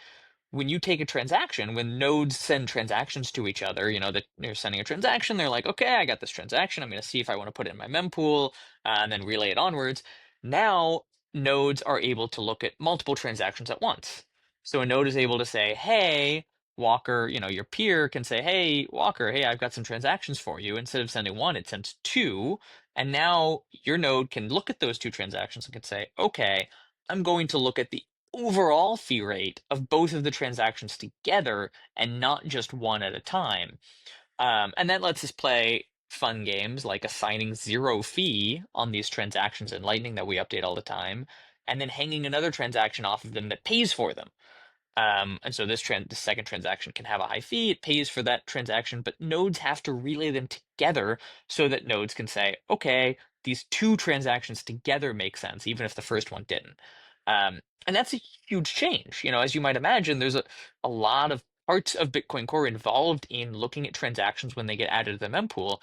when you take a transaction, when nodes send transactions to each other, that they're sending a transaction, they're like, okay, I got this transaction. I'm going to see if I want to put it in my mempool, and then relay it onwards. Now, nodes are able to look at multiple transactions at once. So a node is able to say, hey, Walker, your peer can say, hey, Walker, hey, I've got some transactions for you. Instead of sending one, it sends two. And now your node can look at those two transactions and can say, okay, I'm going to look at the overall fee rate of both of the transactions together and not just one at a time. And that lets us play fun games like assigning zero fee on these transactions in Lightning that we update all the time, and then hanging another transaction off of them that pays for them. And so the second transaction can have a high fee. It pays for that transaction, but nodes have to relay them together so that nodes can say, okay, these two transactions together make sense, even if the first one didn't. And that's a huge change. As you might imagine, there's a lot of parts of Bitcoin Core involved in looking at transactions when they get added to the mempool.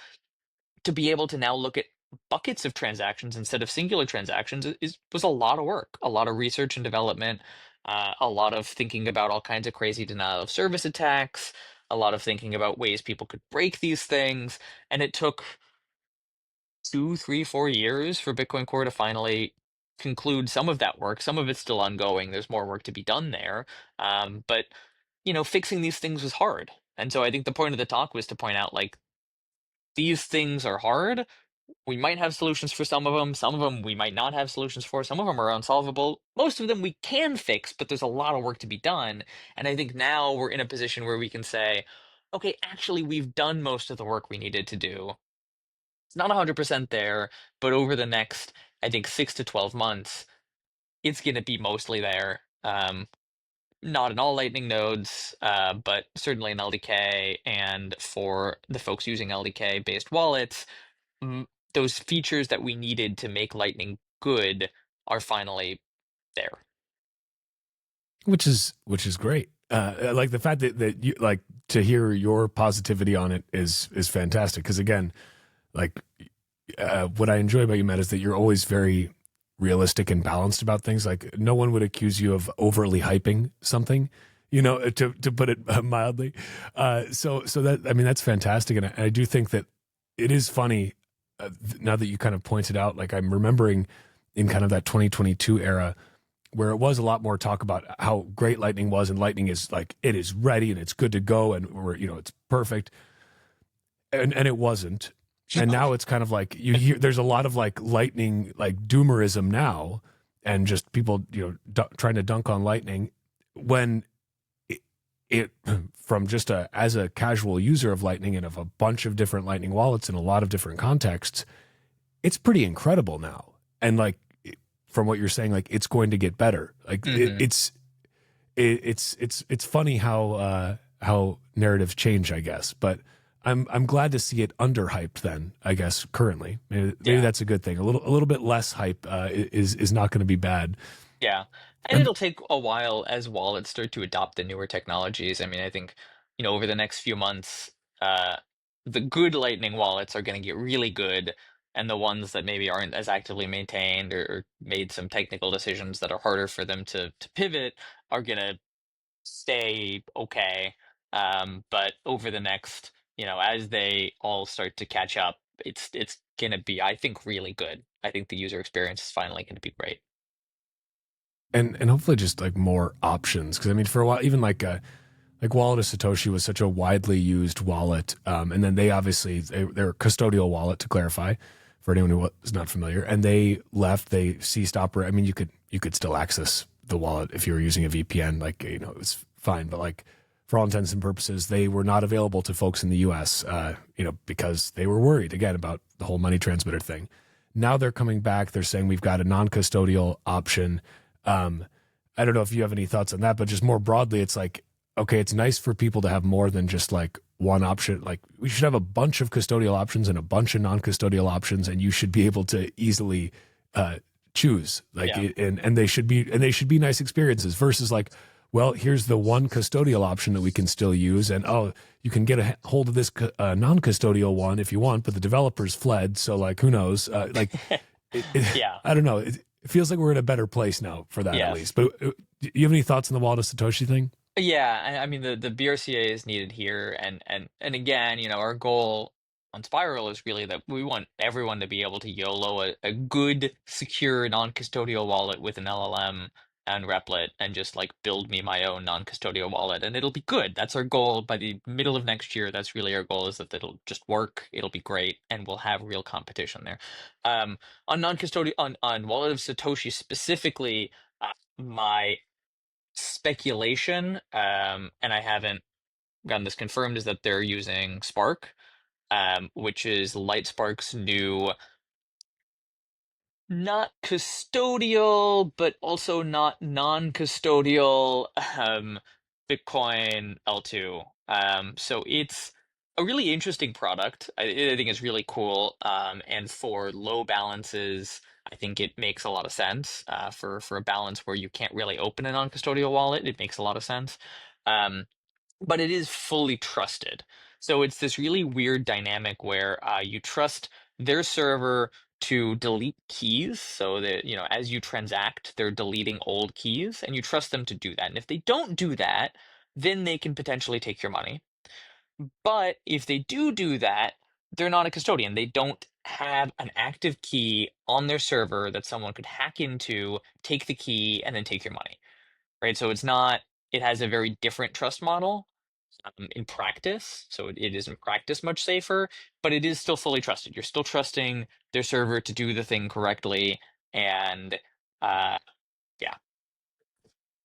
To be able to now look at buckets of transactions instead of singular transactions was a lot of work, a lot of research and development, a lot of thinking about all kinds of crazy denial of service attacks, a lot of thinking about ways people could break these things, and it took 2, 3, 4 years for Bitcoin Core to finally conclude some of that work. Some of it's still ongoing. There's more work to be done there, but fixing these things was hard. And so I think the point of the talk was to point out like these things are hard. We might have solutions for some of them. Some of them we might not have solutions for. Some of them are unsolvable. Most of them we can fix, but there's a lot of work to be done. And I think now we're in a position where we can say, okay, actually, we've done most of the work we needed to do. It's not 100% there, but over the next, I think, 6 to 12 months, it's going to be mostly there. Not in all Lightning nodes, but certainly in LDK. And for the folks using LDK based wallets, m- those features that we needed to make Lightning good are finally there. Which is great. Like the fact that you like to hear your positivity on it is fantastic. Because again, like what I enjoy about you, Matt, is that you're always very realistic and balanced about things. Like no one would accuse you of overly hyping something, to put it mildly. So that I mean that's fantastic, and I do think that it is funny now that you kind of pointed out. Like I'm remembering in kind of that 2022 era where it was a lot more talk about how great Lightning was, and Lightning is like it is ready and it's good to go, and we're it's perfect, and it wasn't. And now it's kind of like you hear there's a lot of like Lightning like doomerism now, and just people trying to dunk on Lightning when it from just as a casual user of Lightning and of a bunch of different Lightning wallets in a lot of different contexts, it's pretty incredible now. And like from what you're saying, like it's going to get better. Like Mhm. it's funny how narratives change, I guess. But I'm glad to see it underhyped. Then I guess currently maybe Yeah. that's a good thing. A little bit less hype is not going to be bad. Yeah. And And it'll take a while as wallets start to adopt the newer technologies. I mean, I think, over the next few months, uh, the good Lightning wallets are going to get really good, and the ones that maybe aren't as actively maintained or made some technical decisions that are harder for them to pivot are going to stay okay. But over the next, as they all start to catch up, it's going to be, I think, really good. I think the user experience is finally going to be great. and hopefully just like more options, because I mean for a while even like Wallet of Satoshi was such a widely used wallet, and then they obviously they're a custodial wallet, to clarify for anyone who is not familiar, and they left, they ceased operate. I mean you could still access the wallet if you were using a VPN, like it was fine, but like for all intents and purposes they were not available to folks in the US, because they were worried again about the whole money transmitter thing. Now they're coming back, they're saying we've got a non-custodial option. um, I don't know if you have any thoughts on that, but just more broadly, it's like, okay, it's nice for people to have more than just like one option. Like we should have a bunch of custodial options and a bunch of non-custodial options, and you should be able to easily uh, choose. Like, Yeah. and they should be nice experiences versus like, well, here's the one custodial option that we can still use, and oh, you can get a hold of this non-custodial one if you want, but the developers fled, so like, who knows? Like Yeah. I don't know. It feels like we're in a better place now for that at Yes. least. But do you have any thoughts on the wallet of Satoshi thing? Yeah, I mean the BRCA is needed here, and again, our goal on Spiral is really that we want everyone to be able to YOLO a good, secure, non-custodial wallet with an LLM and Replit, and just like build me my own non-custodial wallet, and it'll be good. That's our goal by the middle of next year. That's really our goal, is that it'll just work, it'll be great, and we'll have real competition there. Um, on non-custodial on Wallet of Satoshi specifically, my speculation, and I haven't gotten this confirmed, is that they're using Spark, which is LightSpark's new, not custodial, but also not non-custodial, Bitcoin L2. So it's a really interesting product. I think it's really cool. And for low balances, I think it makes a lot of sense. For a balance where you can't really open a non-custodial wallet, it makes a lot of sense. Um, but it is fully trusted. So it's this really weird dynamic where you trust their server to delete keys, so that as you transact, they're deleting old keys, and you trust them to do that. And if they don't do that, then they can potentially take your money. But if they do that, they're not a custodian. They don't have an active key on their server that someone could hack into, take the key, and then take your money. Right? So it's not. It has a very different trust model in practice. So it is in practice much safer, but it is still fully trusted. You're still trusting their server to do the thing correctly. And uh, yeah.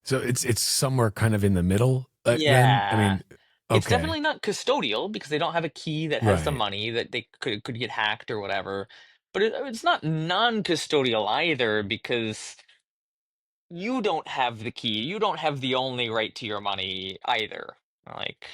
So it's somewhere kind of in the middle. Then I Yeah. mean, It's okay, definitely not custodial because they don't have a key that has the right. money that they could get hacked or whatever. But it's not non-custodial either because you don't have the key. You don't have the only right to your money either. Like,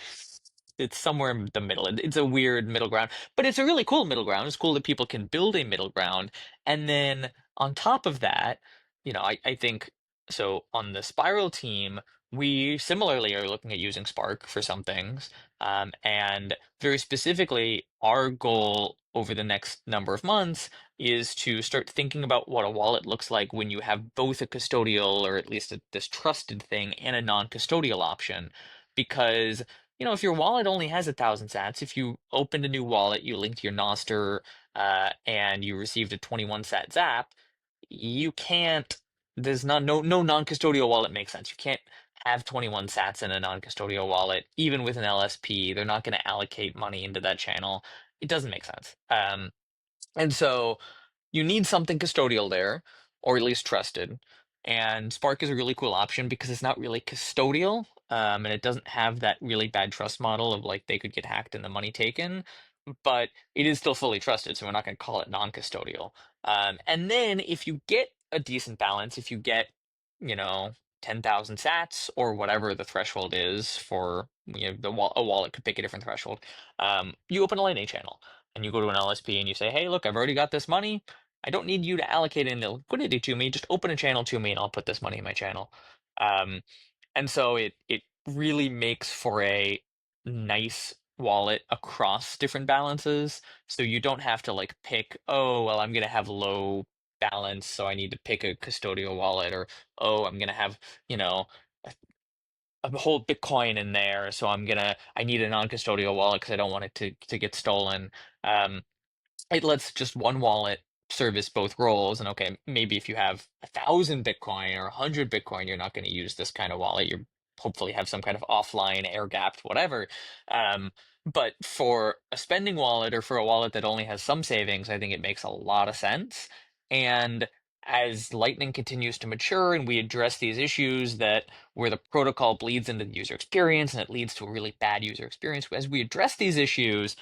it's somewhere in the middle. It's a weird middle ground, but it's a really cool middle ground. It's cool that people can build a middle ground. And then on top of that, I think so on the Spiral team, we similarly are looking at using Spark for some things. And very specifically, our goal over the next number of months is to start thinking about what a wallet looks like when you have both a custodial, or at least this trusted thing, and a non-custodial option. Because, if your wallet only has 1,000 sats, if you opened a new wallet, you linked your Noster, and you received a 21 sat zap, you can't, there's not, no non-custodial wallet makes sense. You can't have 21 sats in a non-custodial wallet, even with an LSP. They're not going to allocate money into that channel. It doesn't make sense. And so you need something custodial there, or at least trusted. And Spark is a really cool option because it's not really custodial, and it doesn't have that really bad trust model of like they could get hacked and the money taken, but it is still fully trusted, so we're not going to call it non-custodial. And then if you get a decent balance, if you get, you know, 10,000 sats or whatever the threshold is for, a wallet could pick a different threshold. You open a Lightning channel and you go to an LSP and you say, hey, look, I've already got this money. I don't need you to allocate any liquidity to me. Just open a channel to me and I'll put this money in my channel. Um, and so it really makes for a nice wallet across different balances. So you don't have to like pick, oh, well, I'm gonna have low balance, so I need to pick a custodial wallet, or oh, I'm gonna have, you know, a, a whole Bitcoin in there, so I need a non-custodial wallet because I don't want it to get stolen. Um, it lets just one wallet service both roles. And okay, maybe if you have 1,000 Bitcoin or 100 Bitcoin, you're not going to use this kind of wallet. You hopefully have some kind of offline, air gapped, whatever. Um, but for a spending wallet, or for a wallet that only has some savings, I think it makes a lot of sense. And as Lightning continues to mature and we address these issues that where the protocol bleeds into the user experience and it leads to a really bad user experience, as we address these issues,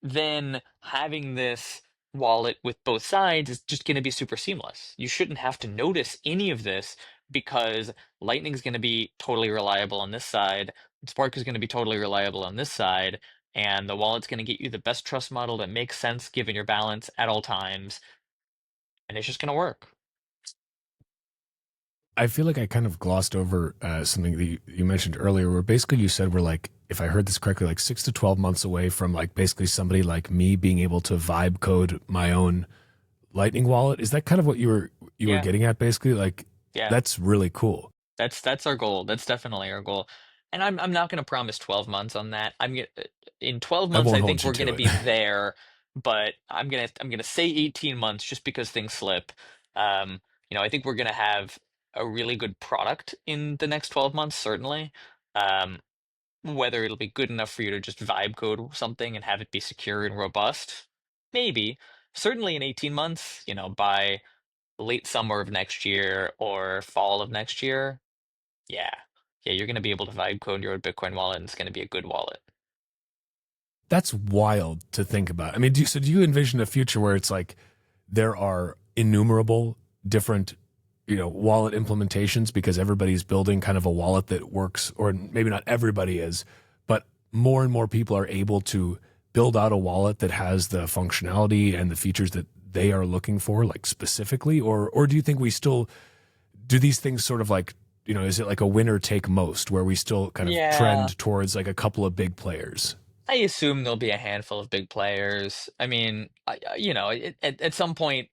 then having this wallet with both sides is just going to be super seamless. You shouldn't have to notice any of this because Lightning's going to be totally reliable on this side, Spark is going to be totally reliable on this side, and the wallet's going to get you the best trust model that makes sense given your balance at all times, and it's just going to work. I feel like I kind of glossed over something that you mentioned earlier, where basically you said we're like, if I heard this correctly, like 6 to 12 months away from like basically somebody like me being able to vibe code my own Lightning wallet. Is that kind of what you were Yeah, getting at basically? Like yeah. that's really cool. That's our goal. That's definitely our goal. And I'm not going to promise 12 months on that. In 12 I months won't I think hold you we're going to to it. be there, but I'm going to say 18 months just because things slip. Um, I think we're going to have a really good product in the next 12 months certainly. Um, whether it'll be good enough for you to just vibe code something and have it be secure and robust, maybe. Certainly in 18 months, by late summer of next year or fall of next year, yeah. Yeah, you're gonna be able to vibe code your Bitcoin wallet and it's gonna be a good wallet. That's wild to think about. I mean, do you envision a future where it's like there are innumerable different, wallet implementations because everybody's building kind of a wallet that works, or maybe not everybody is, but more and more people are able to build out a wallet that has the functionality and the features that they are looking for, like specifically, or do you think we still do these things sort of like, is it like a winner take most where we still kind of Yeah, trend towards like a couple of big players? I assume there'll be a handful of big players. I mean, at some point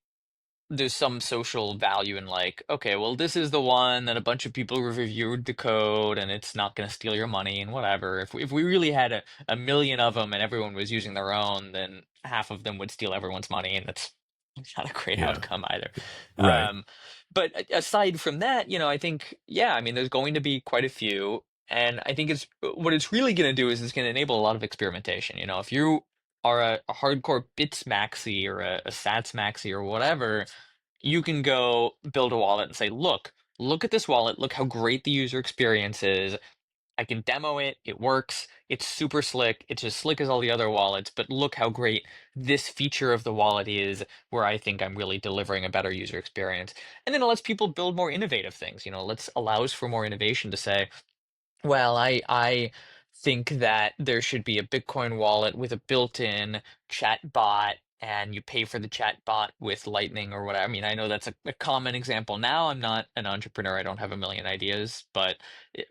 there's some social value in like, okay, well, this is the one that a bunch of people reviewed the code and it's not going to steal your money and whatever. If we really had a million of them and everyone was using their own, then half of them would steal everyone's money and that's not a great Yeah. outcome either. Right. Um, but aside from that, I think, yeah, I mean, there's going to be quite a few. And I think what it's really going to do is it's going to enable a lot of experimentation. If you are a hardcore bits maxi or a sats maxi or whatever, you can go build a wallet and say, look at this wallet. Look how great the user experience is. I can demo it. It works. It's super slick. It's as slick as all the other wallets, but look how great this feature of the wallet is where I think I'm really delivering a better user experience. And then it lets people build more innovative things. Let's allows for more innovation to say, well, I think that there should be a Bitcoin wallet with a built-in chat bot, and you pay for the chat bot with Lightning or whatever. I mean, I know that's a common example now. I'm not an entrepreneur. I don't have a million ideas, but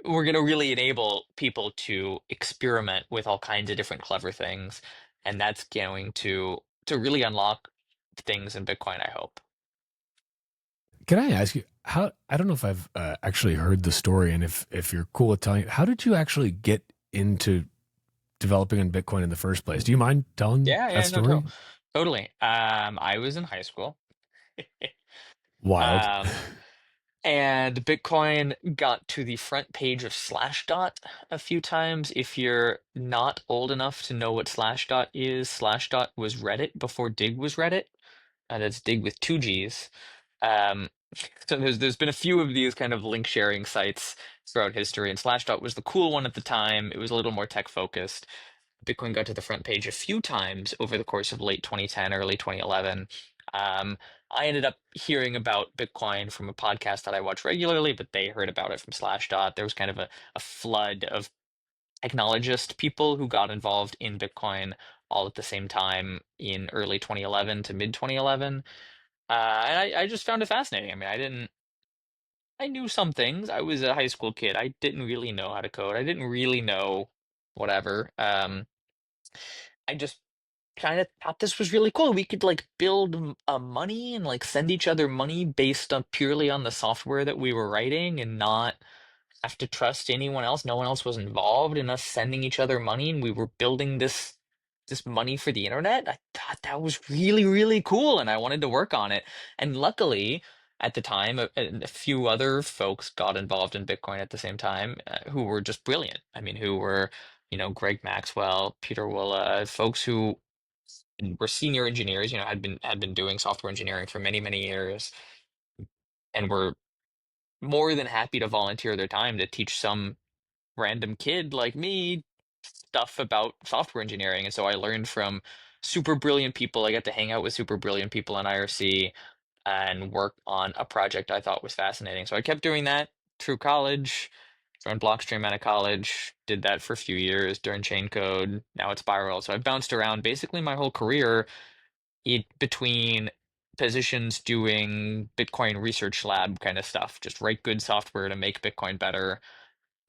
we're going to really enable people to experiment with all kinds of different clever things, and that's going to really unlock things in Bitcoin, I hope. Can I ask you how? I don't know if I've actually heard the story, and if you're cool with telling it, how did you actually get into developing in Bitcoin in the first place? Do you mind telling Yeah, that yeah, no, story? totally. I was in high school. Wild. Um, And Bitcoin got to the front page of Slashdot a few times. If you're not old enough to know what Slashdot is, Slashdot was Reddit before Dig was Reddit. That's Dig with two G's. Um, so there's been a few of these kind of link sharing sites throughout history, and Slashdot was the cool one at the time. It was a little more tech focused. Bitcoin got to the front page a few times over the course of late 2010, early 2011. Um, I ended up hearing about Bitcoin from a podcast that I watch regularly, but they heard about it from Slashdot. There was kind of a flood of technologist people who got involved in Bitcoin all at the same time in early 2011 to mid 2011. And I just found it fascinating. I mean, I knew some things. I was a high school kid. I didn't really know how to code. I didn't really know whatever. I just kind of thought this was really cool. We could like build money and like send each other money based on purely on the software that we were writing and not have to trust anyone else. No one else was involved in us sending each other money, and we were building this money for the internet. I thought that was really, really cool, and I wanted to work on it. And luckily, at the time, a few other folks got involved in Bitcoin at the same time, who were just brilliant. I mean, who were, Greg Maxwell, Peter Willa, folks who were senior engineers, had been doing software engineering for many, many years, and were more than happy to volunteer their time to teach some random kid like me stuff about software engineering. And so I learned from super brilliant people. I got to hang out with super brilliant people in IRC and work on a project I thought was fascinating. So I kept doing that through college. Joined Blockstream out of college, did that for a few years during chain code. Now it's Spiral. So I've bounced around basically my whole career between positions doing Bitcoin research lab kind of stuff, just write good software to make Bitcoin better.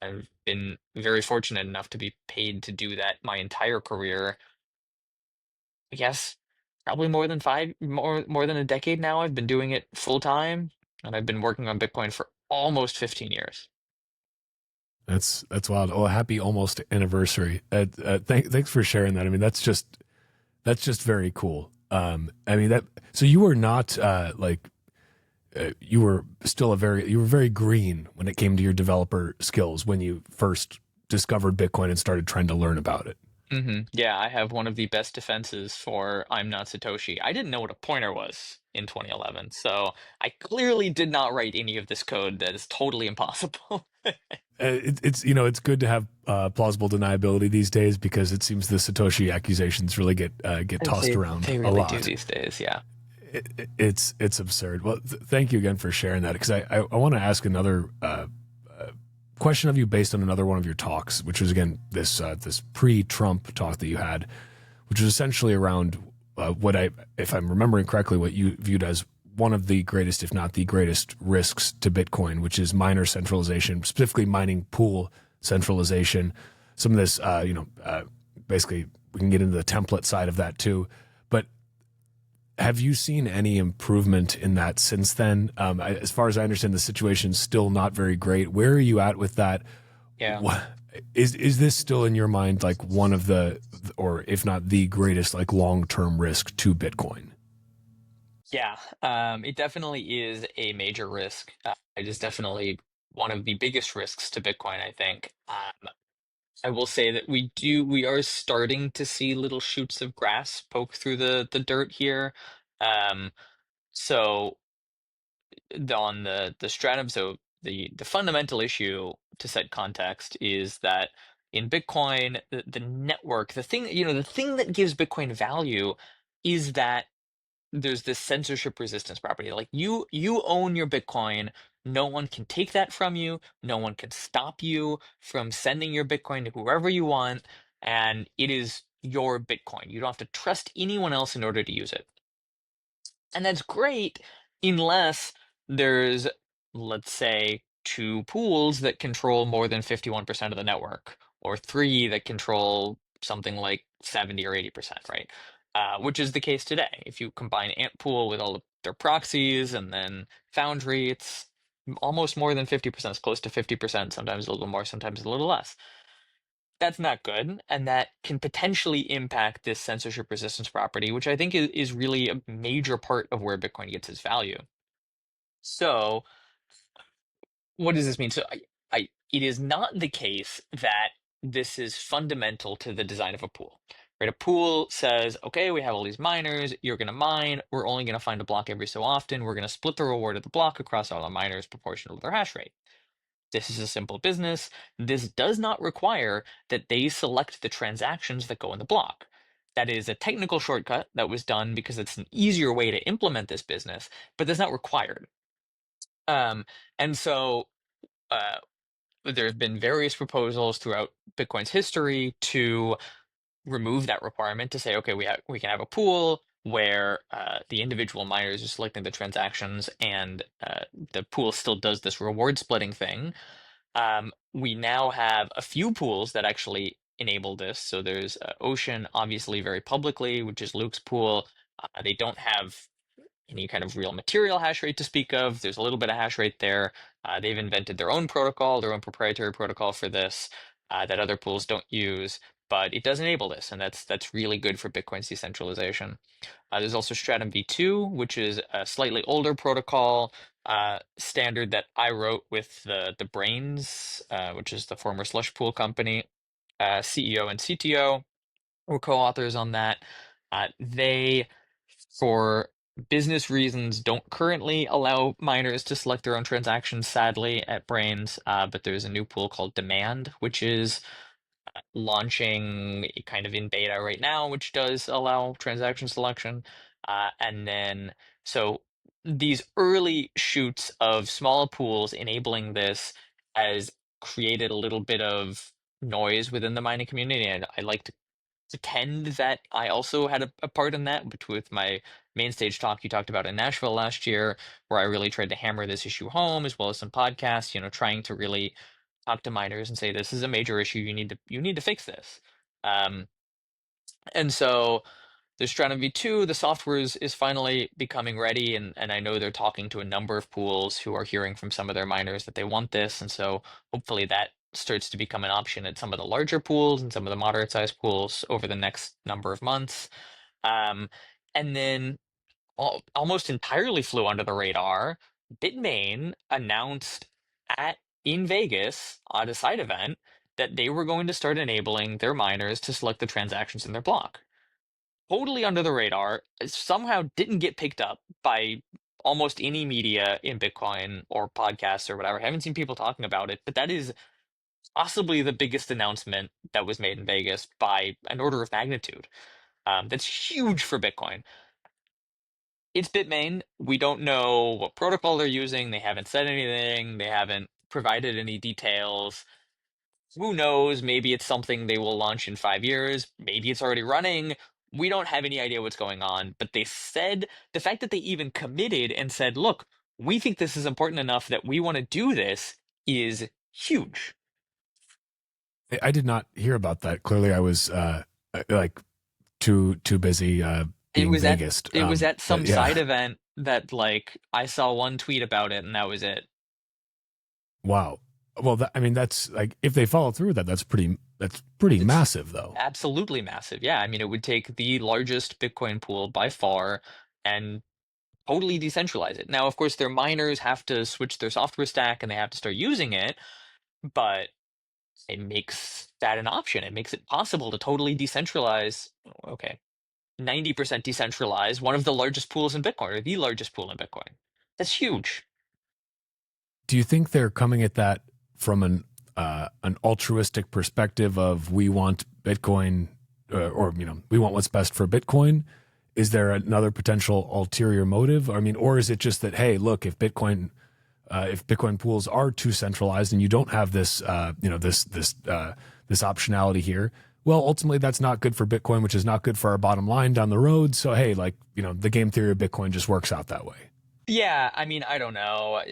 I've been very fortunate enough to be paid to do that my entire career. I guess probably more than a decade now. I've been doing it full time, and I've been working on Bitcoin for almost 15 years. That's wild. Oh, happy almost anniversary. Thanks for sharing that. I mean, that's just very cool. I mean that. So you were not you were still you were very green when it came to your developer skills when you first discovered Bitcoin and started trying to learn about it. Yeah, I have one of the best defenses for I'm not Satoshi. I didn't know what a pointer was in 2011, so I clearly did not write any of this code that is totally impossible. It's it's good to have plausible deniability these days because it seems the Satoshi accusations really get tossed around They a really do lot. these days, yeah. It's absurd. Well, thank you again for sharing that because I want to ask another question of you based on another one of your talks, which was again this pre-Trump talk that you had, which was essentially around what if I'm remembering correctly, what you viewed as one of the greatest, if not the greatest, risks to Bitcoin, which is miner centralization, specifically mining pool centralization. Some of this, basically, we can get into the template side of that too. But have you seen any improvement in that since then? As far as I understand, the situation's still not very great. Where are you at with that? Yeah. What, is this still in your mind like one of the, or if not the greatest, like long term risk to Bitcoin? Yeah, it definitely is a major risk. It is definitely one of the biggest risks to Bitcoin, I think. I will say that we are starting to see little shoots of grass poke through the dirt here. Um, so on the stratum, so the fundamental issue to set context is that in Bitcoin, the network, the thing, the thing that gives Bitcoin value is that there's this censorship resistance property. Like you own your Bitcoin. No one can take that from you. No one can stop you from sending your Bitcoin to whoever you want. And it is your Bitcoin. You don't have to trust anyone else in order to use it. And that's great unless there's, let's say, two pools that control more than 51% of the network, or three that control something like 70 or 80%, right? Which is the case today. If you combine Antpool with all of their proxies and then Foundry, it's almost more than 50%. It's close to 50%, sometimes a little more, sometimes a little less. That's not good, and that can potentially impact this censorship resistance property, which I think is really a major part of where Bitcoin gets its value. So, what does this mean? So, it is not the case that this is fundamental to the design of a pool, right? A pool says, okay, we have all these miners, you're going to mine, we're only going to find a block every so often, we're going to split the reward of the block across all the miners proportional to their hash rate. This is a simple business. This does not require that they select the transactions that go in the block. That is a technical shortcut that was done because it's an easier way to implement this business, but that's not required. Um, and so uh, there have been various proposals throughout Bitcoin's history to remove that requirement to say, okay, we can have a pool where the individual miners are selecting the transactions, and the pool still does this reward splitting thing. We now have a few pools that actually enable this. So there's Ocean, obviously very publicly, which is Luke's pool. They don't have any kind of real material hash rate to speak of. There's a little bit of hash rate there. They've invented their own protocol, their own proprietary protocol for this that other pools don't use, but it does enable this, and that's really good for Bitcoin's decentralization. There's also Stratum v2, which is a slightly older protocol standard that I wrote with the Brains, which is the former Slush Pool company. CEO and CTO were co-authors on that. They, for business reasons, don't currently allow miners to select their own transactions, sadly, at Brains, but there's a new pool called Demand, which is launching kind of in beta right now, which does allow transaction selection. And then, so these early shoots of small pools enabling this has created a little bit of noise within the mining community. And I like to pretend that I also had a part in that, but with my main stage talk you talked about in Nashville last year, where I really tried to hammer this issue home, as well as some podcasts, trying to really talk to miners and say this is a major issue. You need to fix this. Um, and so there's Stratum V2, the software is finally becoming ready, and I know they're talking to a number of pools who are hearing from some of their miners that they want this, and so hopefully that starts to become an option at some of the larger pools and some of the moderate sized pools over the next number of months. Um, and then almost entirely flew under the radar. Bitmain announced at in Vegas at a side event that they were going to start enabling their miners to select the transactions in their block. Totally under the radar, somehow didn't get picked up by almost any media in Bitcoin or podcasts or whatever. I haven't seen people talking about it, but that is possibly the biggest announcement that was made in Vegas by an order of magnitude. That's huge for Bitcoin. It's Bitmain. We don't know what protocol they're using. They haven't said anything. They haven't provided any details. Who knows? Maybe it's something they will launch in 5 years. Maybe it's already running. We don't have any idea what's going on. But they said the fact that they even committed and said, look, we think this is important enough that we want to do this is huge. I did not hear about that. Clearly, I was like too busy It being was at Vegas. it was at But some yeah, side event that like I saw one tweet about it and that was it. wow. Well, I mean, that's like if they follow through with that, that's pretty It's massive, though. absolutely massive. Yeah, I mean, it would take the largest Bitcoin pool by far and totally decentralize it. Now, of course, their miners have to switch their software stack and they have to start using it, but it makes that an option. It makes it possible to totally decentralize. Okay, 90% decentralize one of the largest pools in Bitcoin or the largest pool in Bitcoin. That's huge. Do you think they're coming at that from an altruistic perspective of we want Bitcoin, or we want what's best for Bitcoin? Is there another potential ulterior motive? I mean, or is it just that hey, look, if Bitcoin pools are too centralized and you don't have this, this optionality here, well, ultimately that's not good for Bitcoin, which is not good for our bottom line down the road. So hey, like the game theory of Bitcoin just works out that way. Yeah, I mean, I don't know.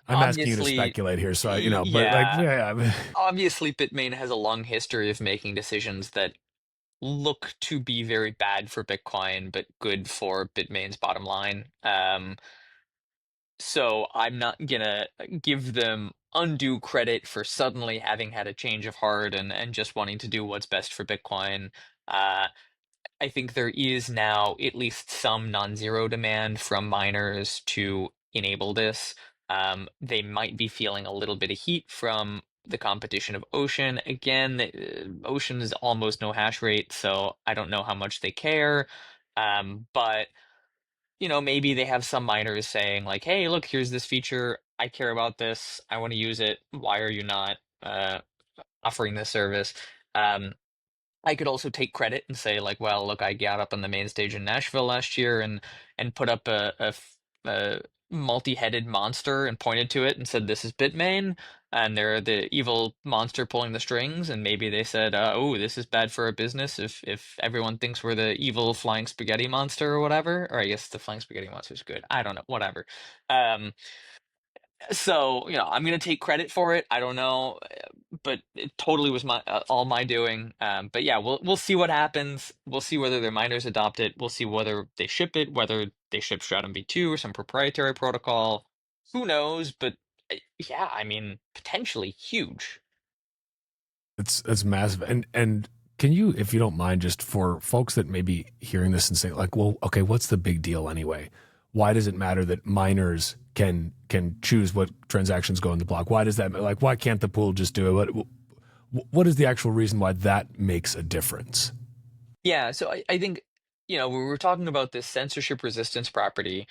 I'm asking you to Obviously, speculate here, so but like, yeah. yeah, Obviously, Bitmain has a long history of making decisions that look to be very bad for Bitcoin, but good for Bitmain's bottom line. So I'm not gonna give them undue credit for suddenly having had a change of heart and just wanting to do what's best for Bitcoin. Uh, I think there is now at least some non-zero demand from miners to enable this. They might be feeling a little bit of heat from the competition of Ocean. Again, Ocean is almost no hash rate, so I don't know how much they care. But maybe they have some miners saying like, "Hey, look, here's this feature. I care about this. I want to use it. Why are you not offering this service?" Um, I could also take credit and say like, well, look, I got up on the main stage in Nashville last year and put up a multi-headed monster and pointed to it and said, "This is Bitmain," and they're the evil monster pulling the strings. And maybe they said, "Oh, this is bad for our business if everyone thinks we're the evil flying spaghetti monster or whatever." Or I guess the flying spaghetti monster is good. I don't know, whatever. Um, so, I'm gonna take credit for it. I don't know, but it totally was my all my doing. But yeah, we'll see what happens. We'll see whether their miners adopt it. We'll see whether they ship it, whether they ship Stratum V2 or some proprietary protocol. Who knows? But yeah, I mean, potentially huge. it's massive. And can you, if you don't mind, just for folks that may be hearing this and saying like, well, okay, what's the big deal anyway? Why does it matter that miners can choose what transactions go in the block? Why does that like? Why can't the pool just do it? What is the actual reason why that makes a difference? Yeah, so I think, we were talking about this censorship resistance property.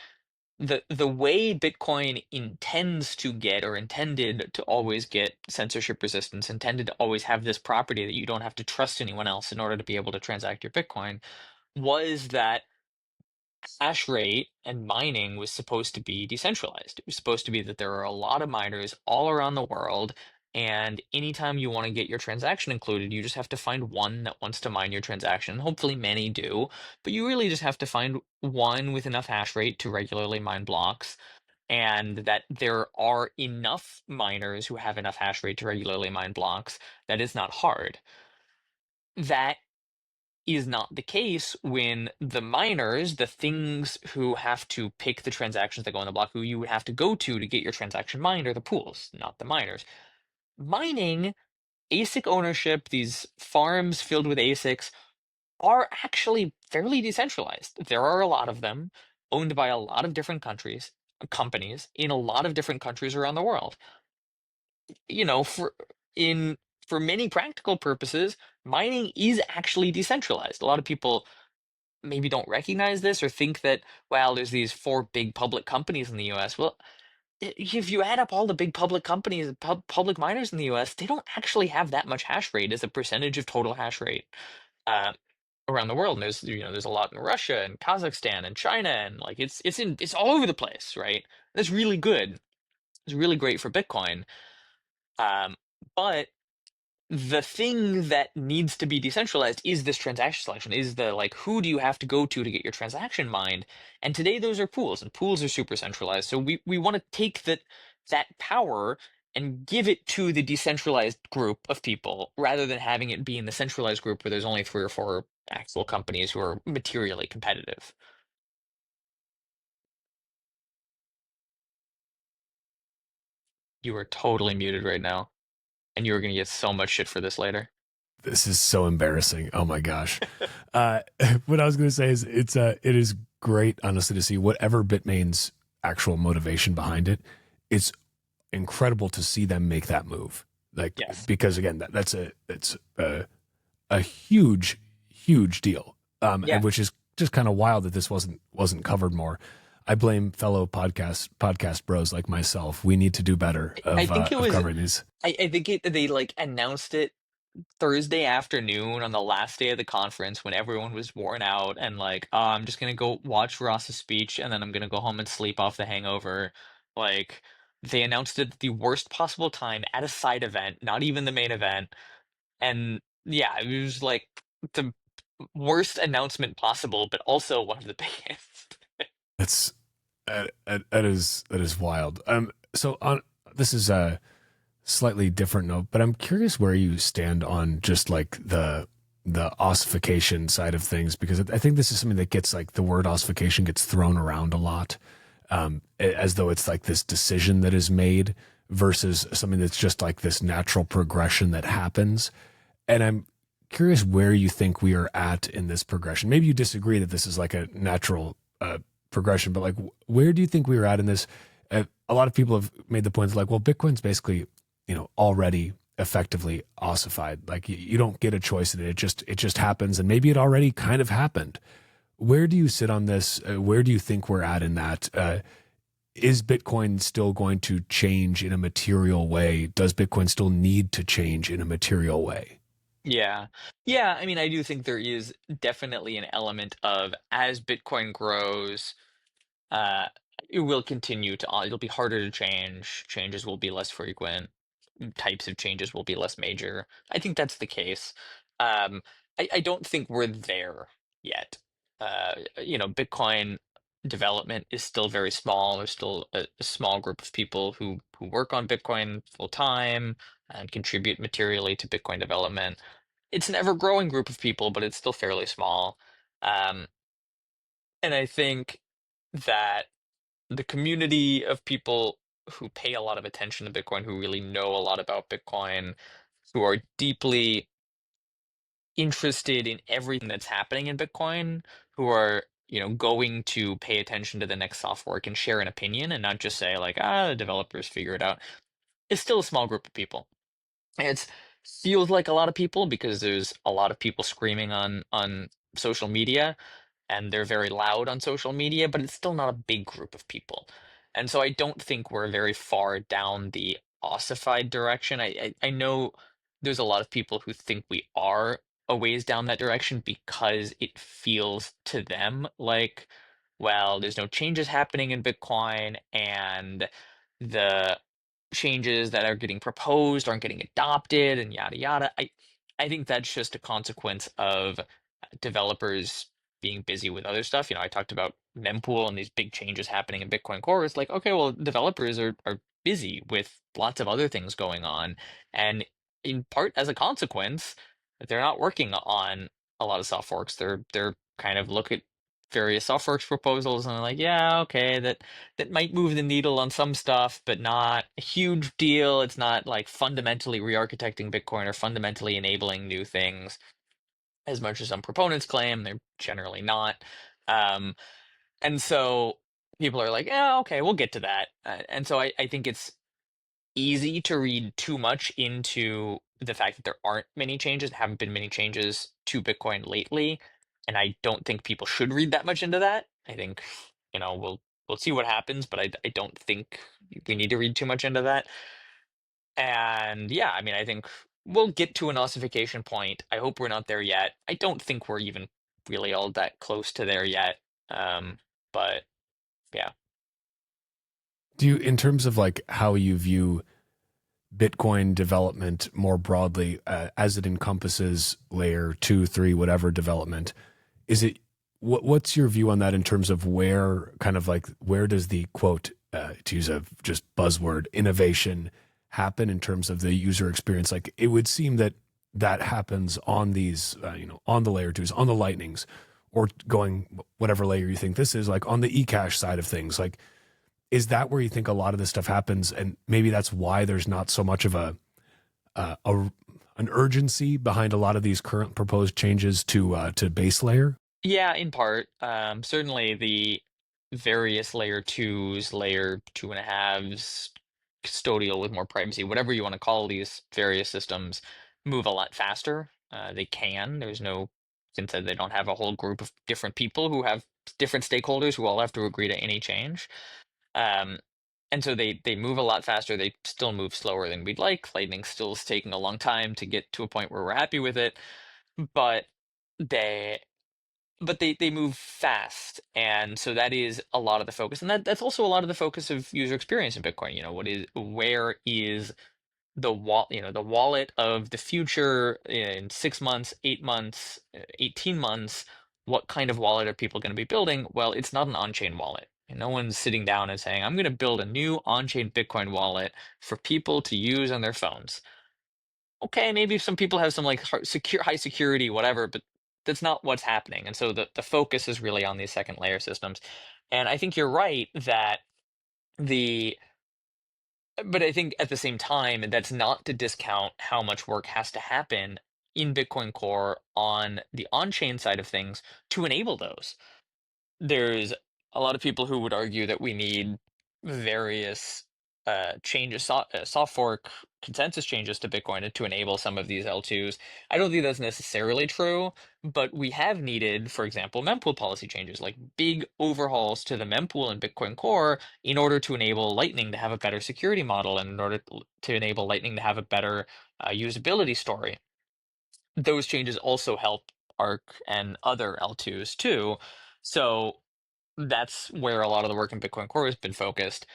The way Bitcoin intends to get or intended to always get censorship resistance, intended to always have this property that you don't have to trust anyone else in order to be able to transact your Bitcoin, was that hash rate and mining was supposed to be decentralized. It was supposed to be that there are a lot of miners all around the world, and anytime you want to get your transaction included, you just have to find one that wants to mine your transaction. Hopefully, many do, but you really just have to find one with enough hash rate to regularly mine blocks, and that there are enough miners who have enough hash rate to regularly mine blocks. That is not hard. That is not the case when the miners, the things who have to pick the transactions that go on the block, who you would have to go to get your transaction mined, are the pools, not the miners. Mining, ASIC ownership, these farms filled with ASICs are actually fairly decentralized. There are a lot of them owned by a lot of different countries, companies in a lot of different countries around the world. You know, in for many practical purposes, mining is actually decentralized. A lot of people maybe don't recognize this or think that, well, there's these four big public companies in the US. Well, if you add up all the big public companies, public miners in the US, they don't actually have that much hash rate as a percentage of total hash rate uh, around the world. And there's a lot in Russia and Kazakhstan and China, and like it's all over the place, right? That's really good. It's really great for Bitcoin. Um, but the thing that needs to be decentralized is this transaction selection, is the like who do you have to go to get your transaction mined? And today those are pools, and pools are super centralized. So we want to take that power and give it to the decentralized group of people rather than having it be in the centralized group where there's only three or four actual companies who are materially competitive. You are totally muted right now, and you are going to get so much shit for this later. This is so embarrassing. Oh my gosh. Uh, what I was going to say is it is great, honestly, to see whatever Bitmain's actual motivation behind it. It's incredible to see them make that move. Like, Yes. because again, it's a huge, huge deal. Yeah. And which is just kind of wild that this wasn't covered more. I blame fellow podcast bros like myself. We need to do better I think it of was. covering these. I think they like announced it Thursday afternoon on the last day of the conference when everyone was worn out and like, I'm just gonna go watch Ross's speech and then I'm gonna go home and sleep off the hangover. Like, they announced it at the worst possible time at a side event, not even the main event. And yeah, it was like the worst announcement possible, but also one of the biggest. That's that is wild. So on this is a slightly different note, but I'm curious where you stand on just like the ossification side of things, because I think this is something that gets like the word ossification gets thrown around a lot, as though it's like this decision that is made versus something that's just like this natural progression that happens. And I'm curious where you think we are at in this progression. Maybe you disagree that this is like a natural progression, but like where do you think we are at in this? A lot of people have made the point like, well, Bitcoin's basically, already effectively ossified. Like you don't get a choice in it. It just happens. And maybe it already kind of happened. Where do you sit on this? Where do you think we're at in that? Is Bitcoin still going to change in a material way? Does Bitcoin still need to change in a material way? Yeah. Yeah, I mean, I do think there is definitely an element of as Bitcoin grows, uh, it will continue to, it'll be harder to change. Changes will be less frequent. Types of changes will be less major. I think that's the case. Um, I don't think we're there yet. Bitcoin development is still very small. There's still a small group of people who work on Bitcoin full time and contribute materially to Bitcoin development. It's an ever-growing group of people, but it's still fairly small. Um, and I think that the community of people who pay a lot of attention to Bitcoin, who really know a lot about Bitcoin, who are deeply interested in everything that's happening in Bitcoin, who are, going to pay attention to the next soft fork and share an opinion and not just say like, the developers figure it out. It's still a small group of people. It feels like a lot of people because there's a lot of people screaming on social media, and they're very loud on social media, but it's still not a big group of people. And so I don't think we're very far down the ossified direction. I know there's a lot of people who think we are a ways down that direction because it feels to them like, well, there's no changes happening in Bitcoin, and the changes that are getting proposed aren't getting adopted, and yada yada. I think that's just a consequence of developers being busy with other stuff. I talked about mempool and these big changes happening in Bitcoin Core. It's like, okay, well, developers are busy with lots of other things going on. And in part as a consequence, they're not working on a lot of soft forks. They're kind of look at various soft forks proposals and they're like, yeah, okay, that might move the needle on some stuff, but not a huge deal. It's not like fundamentally re-architecting Bitcoin or fundamentally enabling new things as much as some proponents claim. They're generally not. Um, and so people are like, yeah, okay, we'll get to that. And so I think it's easy to read too much into the fact that there aren't many changes, haven't been many changes to Bitcoin lately. And I don't think people should read that much into that. I think, we'll see what happens, but I don't think we need to read too much into that. And yeah, I mean, I think we'll get to an ossification point. I hope we're not there yet. I don't think we're even really all that close to there yet. Um, but yeah. Do you, in terms of like how you view Bitcoin development more broadly, as it encompasses layer 2, 3, whatever development, is it what's your view on that in terms of where kind of like where does the quote to use a just buzzword innovation happen in terms of the user experience? Like it would seem that that happens on these on the layer 2s, on the lightnings, or going whatever layer you think this is, like on the eCash side of things. Like is that where you think a lot of this stuff happens, and maybe that's why there's not so much of an urgency behind a lot of these current proposed changes to base layer? Yeah, in part. Certainly the various layer twos, layer two and a halves, custodial with more privacy, whatever you want to call these various systems, move a lot faster. They can. There's no, since they don't have a whole group of different people who have different stakeholders who all have to agree to any change. Um, and so they move a lot faster. They still move slower than we'd like. Lightning still is taking a long time to get to a point where we're happy with it, but they they move fast, and so that is a lot of the focus, and that's also a lot of the focus of user experience in Bitcoin. Where is the wallet of the future in 6 months, 8 months, 18 months? What kind of wallet are people going to be building? Well, it's not an on-chain wallet. And no one's sitting down and saying, I'm going to build a new on-chain Bitcoin wallet for people to use on their phones. Okay, maybe some people have some like high security, whatever, but that's not what's happening. And so the focus is really on these second layer systems. And I think you're right that the but I think at the same time, that's not to discount how much work has to happen in Bitcoin Core on the on-chain side of things to enable those. There's a lot of people who would argue that we need various changes, soft fork consensus changes to Bitcoin to enable some of these L2s. I don't think that's necessarily true, but we have needed, for example, mempool policy changes, like big overhauls to the mempool and Bitcoin Core in order to enable Lightning to have a better security model and in order to enable Lightning to have a better usability story. Those changes also help Arc and other L2s too. So that's where a lot of the work in Bitcoin Core has been focused.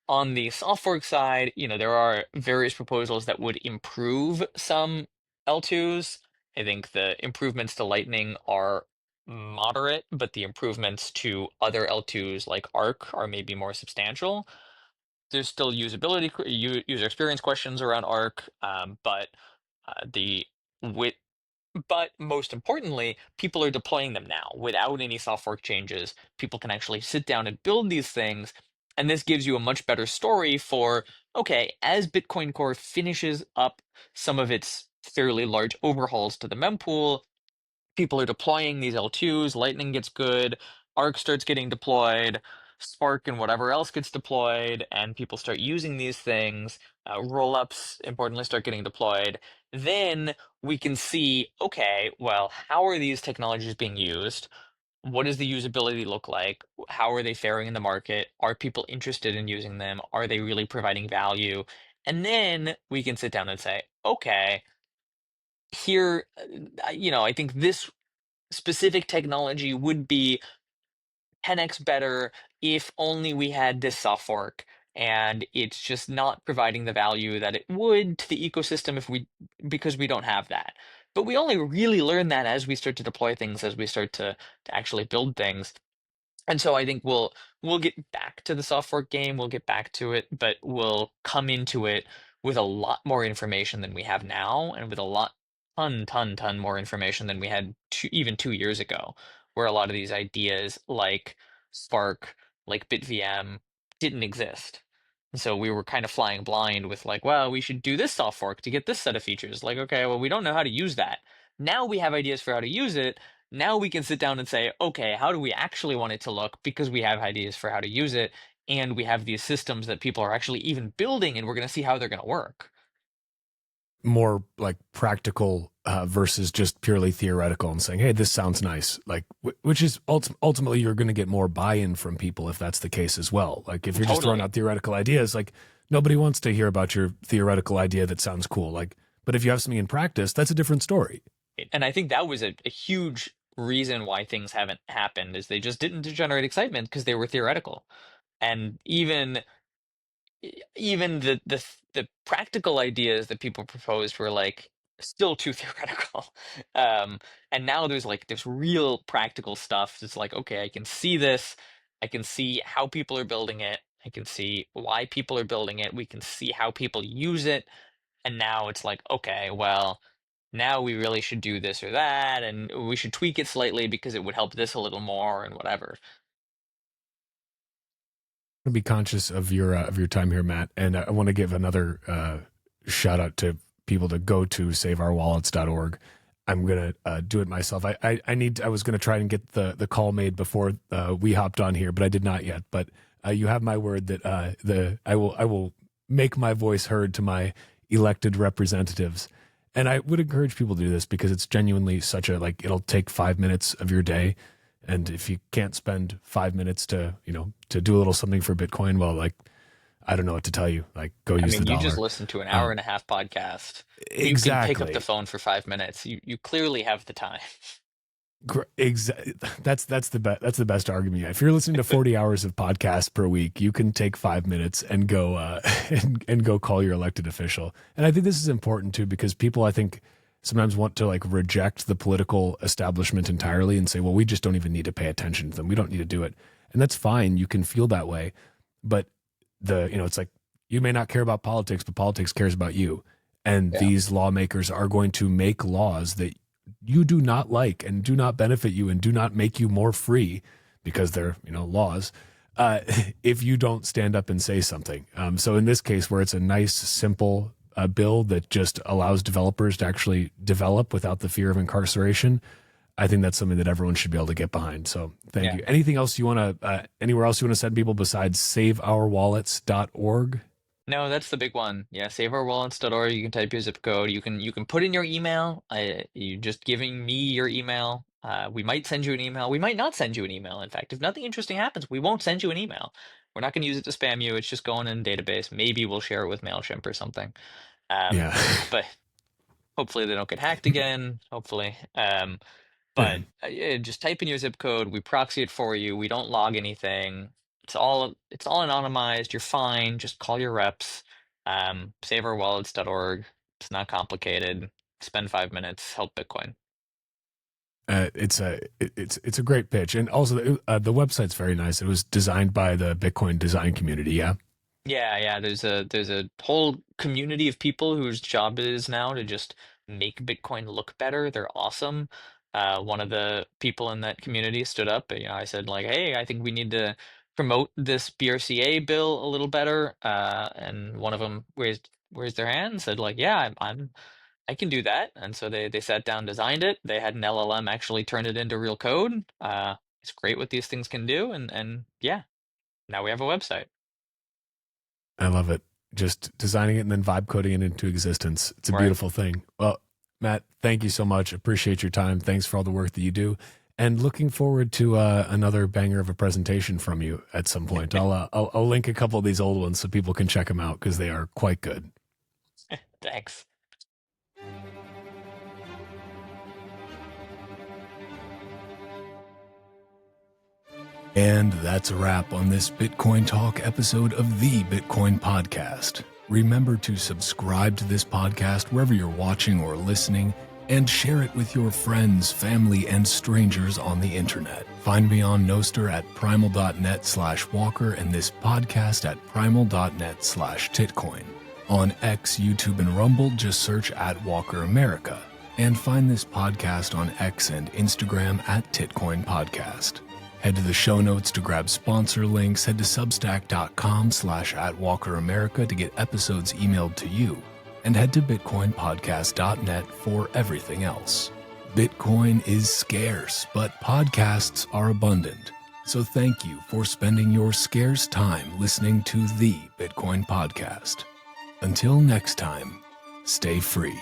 On the soft fork side, there are various proposals that would improve some L2s. I think the improvements to Lightning are moderate, but the improvements to other L2s like Arc are maybe more substantial. There's still user experience questions around Arc, but the with but most importantly, people are deploying them now without any soft fork changes. People can actually sit down and build these things. And this gives you a much better story for, okay, as Bitcoin Core finishes up some of its fairly large overhauls to the mempool, people are deploying these L2s, Lightning gets good, Arc starts getting deployed, Spark and whatever else gets deployed, and people start using these things. Rollups, importantly, start getting deployed. Then we can see, okay, well, how are these technologies being used? What does the usability look like? How are they faring in the market? Are people interested in using them? Are they really providing value? And then we can sit down and say, okay, here, I think this specific technology would be 10x better if only we had this soft fork, and it's just not providing the value that it would to the ecosystem because we don't have that. But we only really learn that as we start to deploy things, as we start to actually build things. And so I think we'll get back to the soft fork game, we'll get back to it, but we'll come into it with a lot more information than we have now, and with a lot ton more information than we had even 2 years ago, where a lot of these ideas like Spark, like BitVM, didn't exist. And so we were kind of flying blind with like, well, we should do this soft fork to get this set of features. Like, okay, well, we don't know how to use that. Now we have ideas for how to use it. Now we can sit down and say, okay, how do we actually want it to look? Because we have ideas for how to use it, and we have these systems that people are actually even building, and we're going to see how they're going to work. More like practical versus just purely theoretical and saying, hey, this sounds nice. Like, which is ultimately you're going to get more buy-in from people if that's the case as well. Like if you're just throwing out theoretical ideas, like nobody wants to hear about your theoretical idea that sounds cool. Like, but if you have something in practice, that's a different story. And I think that was a huge reason why things haven't happened, is they just didn't generate excitement because they were theoretical. And even the practical ideas that people proposed were like still too theoretical. And now there's real practical stuff. It's like, okay, I can see this, I can see how people are building it, I can see why people are building it, we can see how people use it. And now it's like, okay, well, now we really should do this or that, and we should tweak it slightly because it would help this a little more and whatever. To be conscious of your time here, Matt, and I want to give another shout out to people to go to saveourwallets.org. I'm gonna do it myself. I was gonna try and get the call made before we hopped on here, but I did not yet. But you have my word that I will make my voice heard to my elected representatives, and I would encourage people to do this because it's genuinely such a it'll take 5 minutes of your day. And if you can't spend 5 minutes to do a little something for Bitcoin, well, I don't know what to tell you. Like, go use the dollar. You just listened to an hour and a half podcast. Exactly. You can pick up the phone for 5 minutes. You clearly have the time. Exactly. That's the best argument. If you're listening to 40 hours of podcasts per week, you can take 5 minutes and go and go call your elected official. And I think this is important too, because people, I think, sometimes want to reject the political establishment entirely and say, well, we just don't even need to pay attention to them. We don't need to do it. And that's fine. You can feel that way. But it's like, you may not care about politics, but politics cares about you. And these lawmakers are going to make laws that you do not like and do not benefit you and do not make you more free because they're, laws, if you don't stand up and say something. So in this case, where it's a nice, simple bill that just allows developers to actually develop without the fear of incarceration, I think that's something that everyone should be able to get behind. So thank you. Anything else you want to, anywhere else you want to send people besides saveourwallets.org? No, that's the big one. Yeah, saveourwallets.org. You can type your zip code. You can put in your email. You just giving me your email. We might send you an email. We might not send you an email. In fact, if nothing interesting happens, we won't send you an email. We're not going to use it to spam you. It's just going in a database. Maybe we'll share it with MailChimp or something. But hopefully they don't get hacked again. Hopefully. But just type in your zip code. We proxy it for you. We don't log anything. It's all anonymized. You're fine. Just call your reps. Saveourwallets.org. It's not complicated. Spend 5 minutes. Help Bitcoin. It's a great pitch, and also the website's very nice. It was designed by the Bitcoin design community. Yeah. There's a whole community of people whose job it is now to just make Bitcoin look better. They're awesome. One of the people in that community stood up. I said hey, I think we need to promote this BRCA bill a little better. And one of them raised their hand and said yeah, I can do that. And so they sat down, designed it. They had an LLM actually turn it into real code. It's great what these things can do. And yeah, now we have a website. I love it. Just designing it and then vibe coding it into existence. It's a beautiful thing. Well, Matt, thank you so much. Appreciate your time. Thanks for all the work that you do. And looking forward to another banger of a presentation from you at some point. I'll link a couple of these old ones so people can check them out because they are quite good. Thanks. And that's a wrap on this Bitcoin Talk episode of the Bitcoin Podcast. Remember to subscribe to this podcast wherever you're watching or listening, and share it with your friends, family, and strangers on the internet. Find me on Nostr at primal.net/walker and this podcast at primal.net/titcoin. On X, YouTube, and Rumble, just search at Walker America. And find this podcast on X and Instagram at Titcoin Podcast. Head to the show notes to grab sponsor links. Head to substack.com/@WalkerAmerica to get episodes emailed to you. And head to bitcoinpodcast.net for everything else. Bitcoin is scarce, but podcasts are abundant. So thank you for spending your scarce time listening to the Bitcoin Podcast. Until next time, stay free.